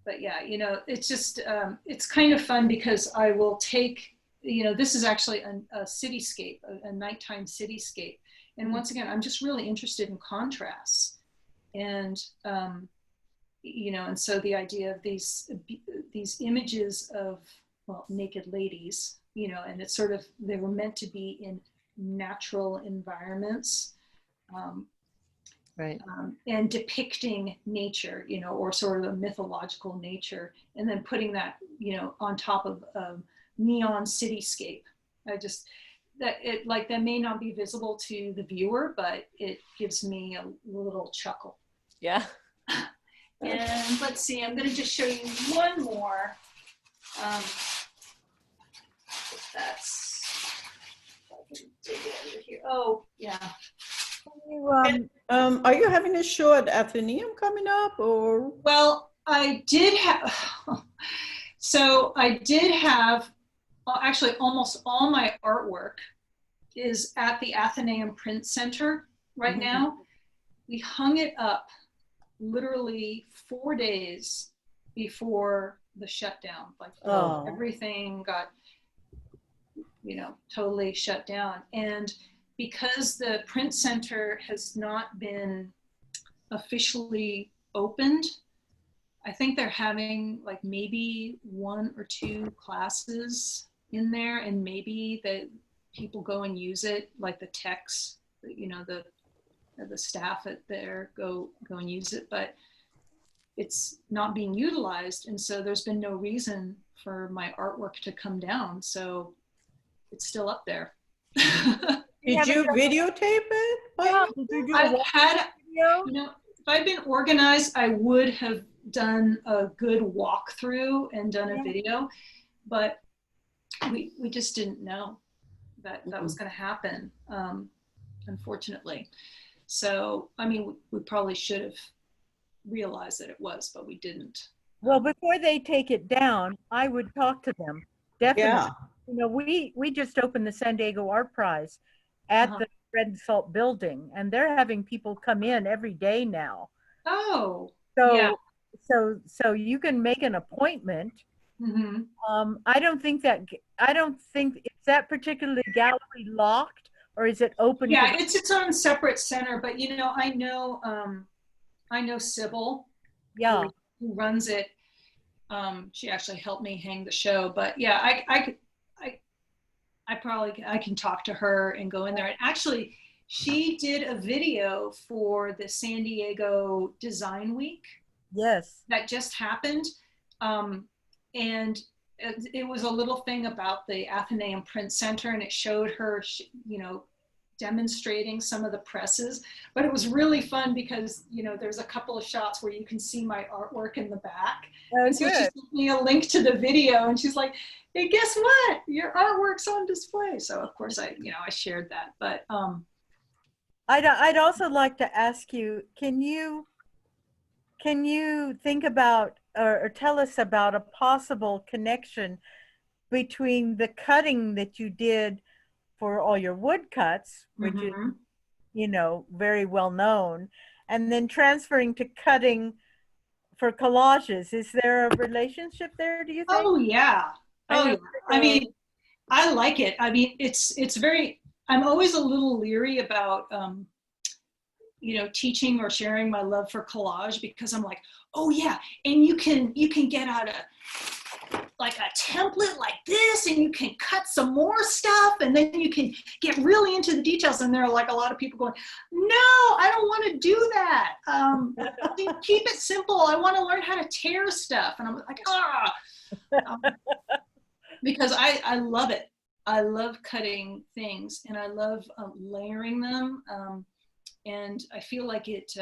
But yeah, you know, it's just, it's kind of fun because I will take, you know, this is actually a cityscape, a nighttime cityscape. And once again, I'm just really interested in contrasts. And, you know, and so the idea of these images of, well, naked ladies, you know, and it's sort of, they were meant to be in natural environments. And depicting nature, you know, or sort of a mythological nature, and then putting that, you know, on top of neon cityscape. That may not be visible to the viewer, but it gives me a little chuckle.
Yeah.
And let's see, I'm going to just show you one more. That's, if I can dig it under here. Oh, yeah.
Are you having a show at Athenaeum coming up, or?
Well, I did have, actually almost all my artwork is at the Athenaeum Print Center right now. We hung it up literally 4 days before the shutdown. Like everything got, you know, totally shut down. And because the print center has not been officially opened, I think they're having like maybe 1 or 2 classes in there, and maybe the people go and use it, like the techs, you know, the staff at there go and use it, but it's not being utilized. And so there's been no reason for my artwork to come down. So it's still up there.
Did you videotape it?
I've had, you know, if I'd been organized, I would have done a good walkthrough and done a video, but we just didn't know that that was going to happen, unfortunately. So, I mean, we probably should have realized that it was, but we didn't.
Well, before they take it down, I would talk to them. Definitely.
Yeah.
You know, we just opened the San Diego Art Prize at the Red Salt building, and they're having people come in every day now.
Oh.
So
yeah.
so you can make an appointment. I don't think is that particular gallery locked, or is it open?
Yeah, it's its own separate center, but you know, I know Sybil, who runs it. She actually helped me hang the show, but yeah, I can talk to her and go in there. And actually, she did a video for the San Diego Design Week.
Yes.
That just happened. And it was a little thing about the Athenaeum Print Center, and it showed her, you know, demonstrating some of the presses, but it was really fun because, you know, there's a couple of shots where you can see my artwork in the back.
Oh,
and so she
good.
sent me a link to the video, and she's like, hey, guess what? Your artwork's on display. So of course I shared that, but
I'd also like to ask you, can you think about or tell us about a possible connection between the cutting that you did for all your woodcuts, which is, you know, very well known, and then transferring to cutting for collages? Is there a relationship there, do you think?
oh yeah. I mean, I like it. I mean, it's very, I'm always a little leery about, you know, teaching or sharing my love for collage, because I'm like, oh yeah, and you can get out like a template like this, and you can cut some more stuff, and then you can get really into the details. And there are like a lot of people going, no, I don't want to do that. Keep it simple. I want to learn how to tear stuff. And I'm like, because I love it. I love cutting things, and I love layering them. And I feel like it's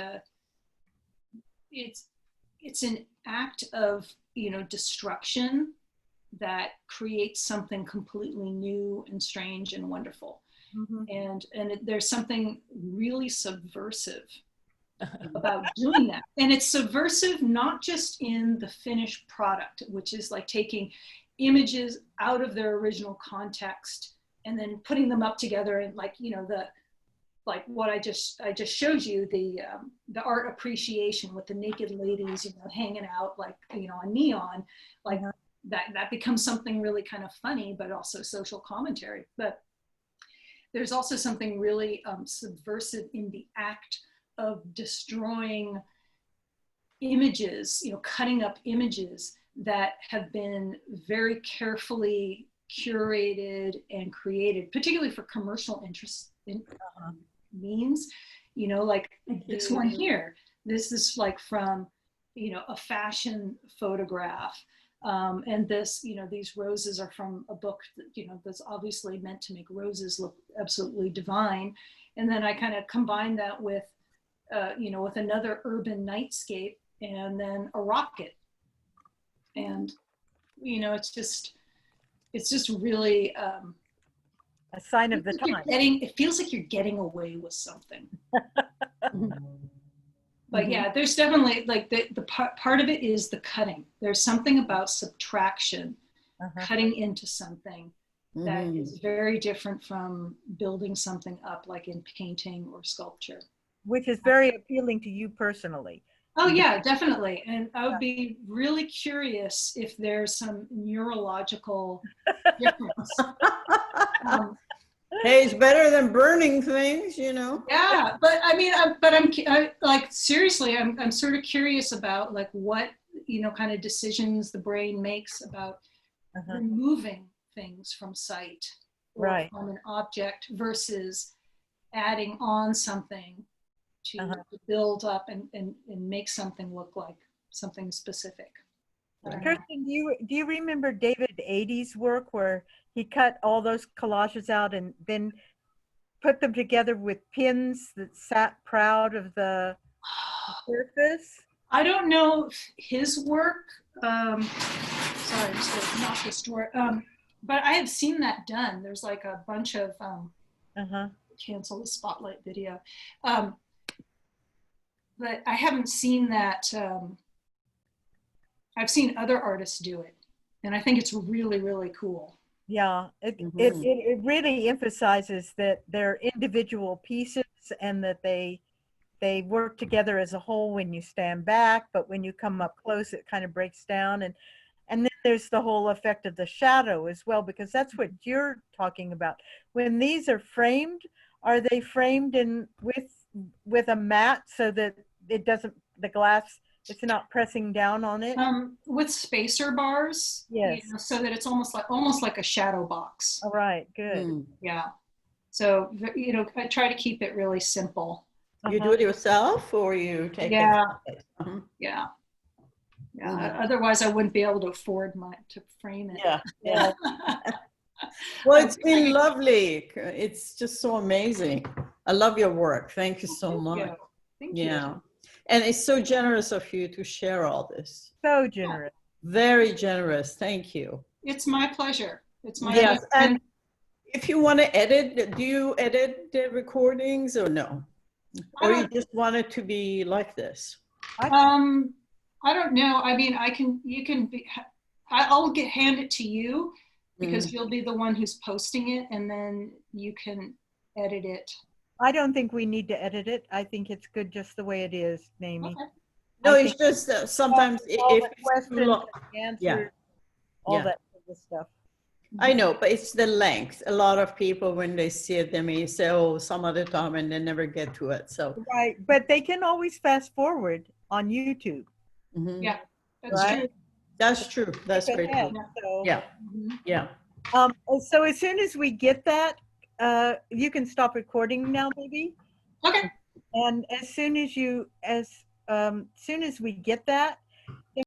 an act of, you know, destruction that creates something completely new and strange and wonderful. And there's something really subversive about doing that. And it's subversive not just in the finished product, which is like taking images out of their original context and then putting them up together, and like, you know, like what I just showed you, the art appreciation with the naked ladies, you know, hanging out like, you know, on neon, like that becomes something really kind of funny, but also social commentary. But there's also something really subversive in the act of destroying images, you know, cutting up images that have been very carefully curated and created, particularly for commercial interest in means, you know, like this one here. This is like from, you know, a fashion photograph. And this, you know, these roses are from a book that, you know, that's obviously meant to make roses look absolutely divine. And then I kind of combine that with, you know, with another urban nightscape, and then a rocket. And, you know, it's just really,
A sign of the time.
it feels like you're getting away with something. But yeah, there's definitely like the part of it is the cutting. There's something about subtraction, cutting into something that is very different from building something up, like in painting or sculpture.
Which is very appealing to you personally.
Oh yeah, definitely. And I would be really curious if there's some neurological difference.
Hey, it's better than burning things, you know?
Yeah, but I mean, I'm like, seriously, I'm sort of curious about like what, you know, kind of decisions the brain makes about removing things from sight or from an object versus adding on something to build up and make something look like something specific.
Kirsten, do you remember David Adie's work where he cut all those collages out and then put them together with pins that sat proud of the surface?
I don't know his work. Sorry, I'm just gonna knock this door. But I have seen that done. There's like a bunch of cancel the spotlight video. But I haven't seen that. I've seen other artists do it, and I think it's really, really cool.
Yeah, it really emphasizes that they're individual pieces and that they work together as a whole when you stand back, but when you come up close, it kind of breaks down. And then there's the whole effect of the shadow as well, because that's what you're talking about. When these are framed, are they framed in with a mat so that it doesn't, the glass, it's not pressing down on it?
With spacer bars,
yes,
you know, so that it's almost like a shadow box.
All right, good.
Yeah. So, you know, I try to keep it really simple.
You do it yourself, or you take
it?
Yeah.
Yeah. Yeah, otherwise I wouldn't be able to afford to frame it.
Yeah, yeah. Well, it's been lovely. It's just so amazing. I love your work. Thank you so much.
Thank you.
Yeah. And it's so generous of you to share all this.
So generous.
Very generous. Thank you.
It's my pleasure. It's my
Yes.
pleasure.
And if you want to edit, do you edit the recordings or no? Or you just want it to be like this?
I don't know. I mean, I'll hand it to you because you'll be the one who's posting it, and then you can edit it.
I don't think we need to edit it. I think it's good just the way it is, Mamie.
Okay.
No, it's just sometimes
all
if
the
it's
questions
too long.
and answers,
Yeah.
all
Yeah.
that sort of stuff.
I know, but it's the length. A lot of people, when they see it, they may say, oh, some other time, and they never get to it. So,
Right, but they can always fast forward on YouTube.
mhm.
Yeah, that's
Right.
true.
That's true. That's
Skip
very
ahead,
true.
so,
Yeah,
Mhm.
yeah.
So as soon as we get that, you can stop recording now, maybe.
Okay.
And as soon as we get that,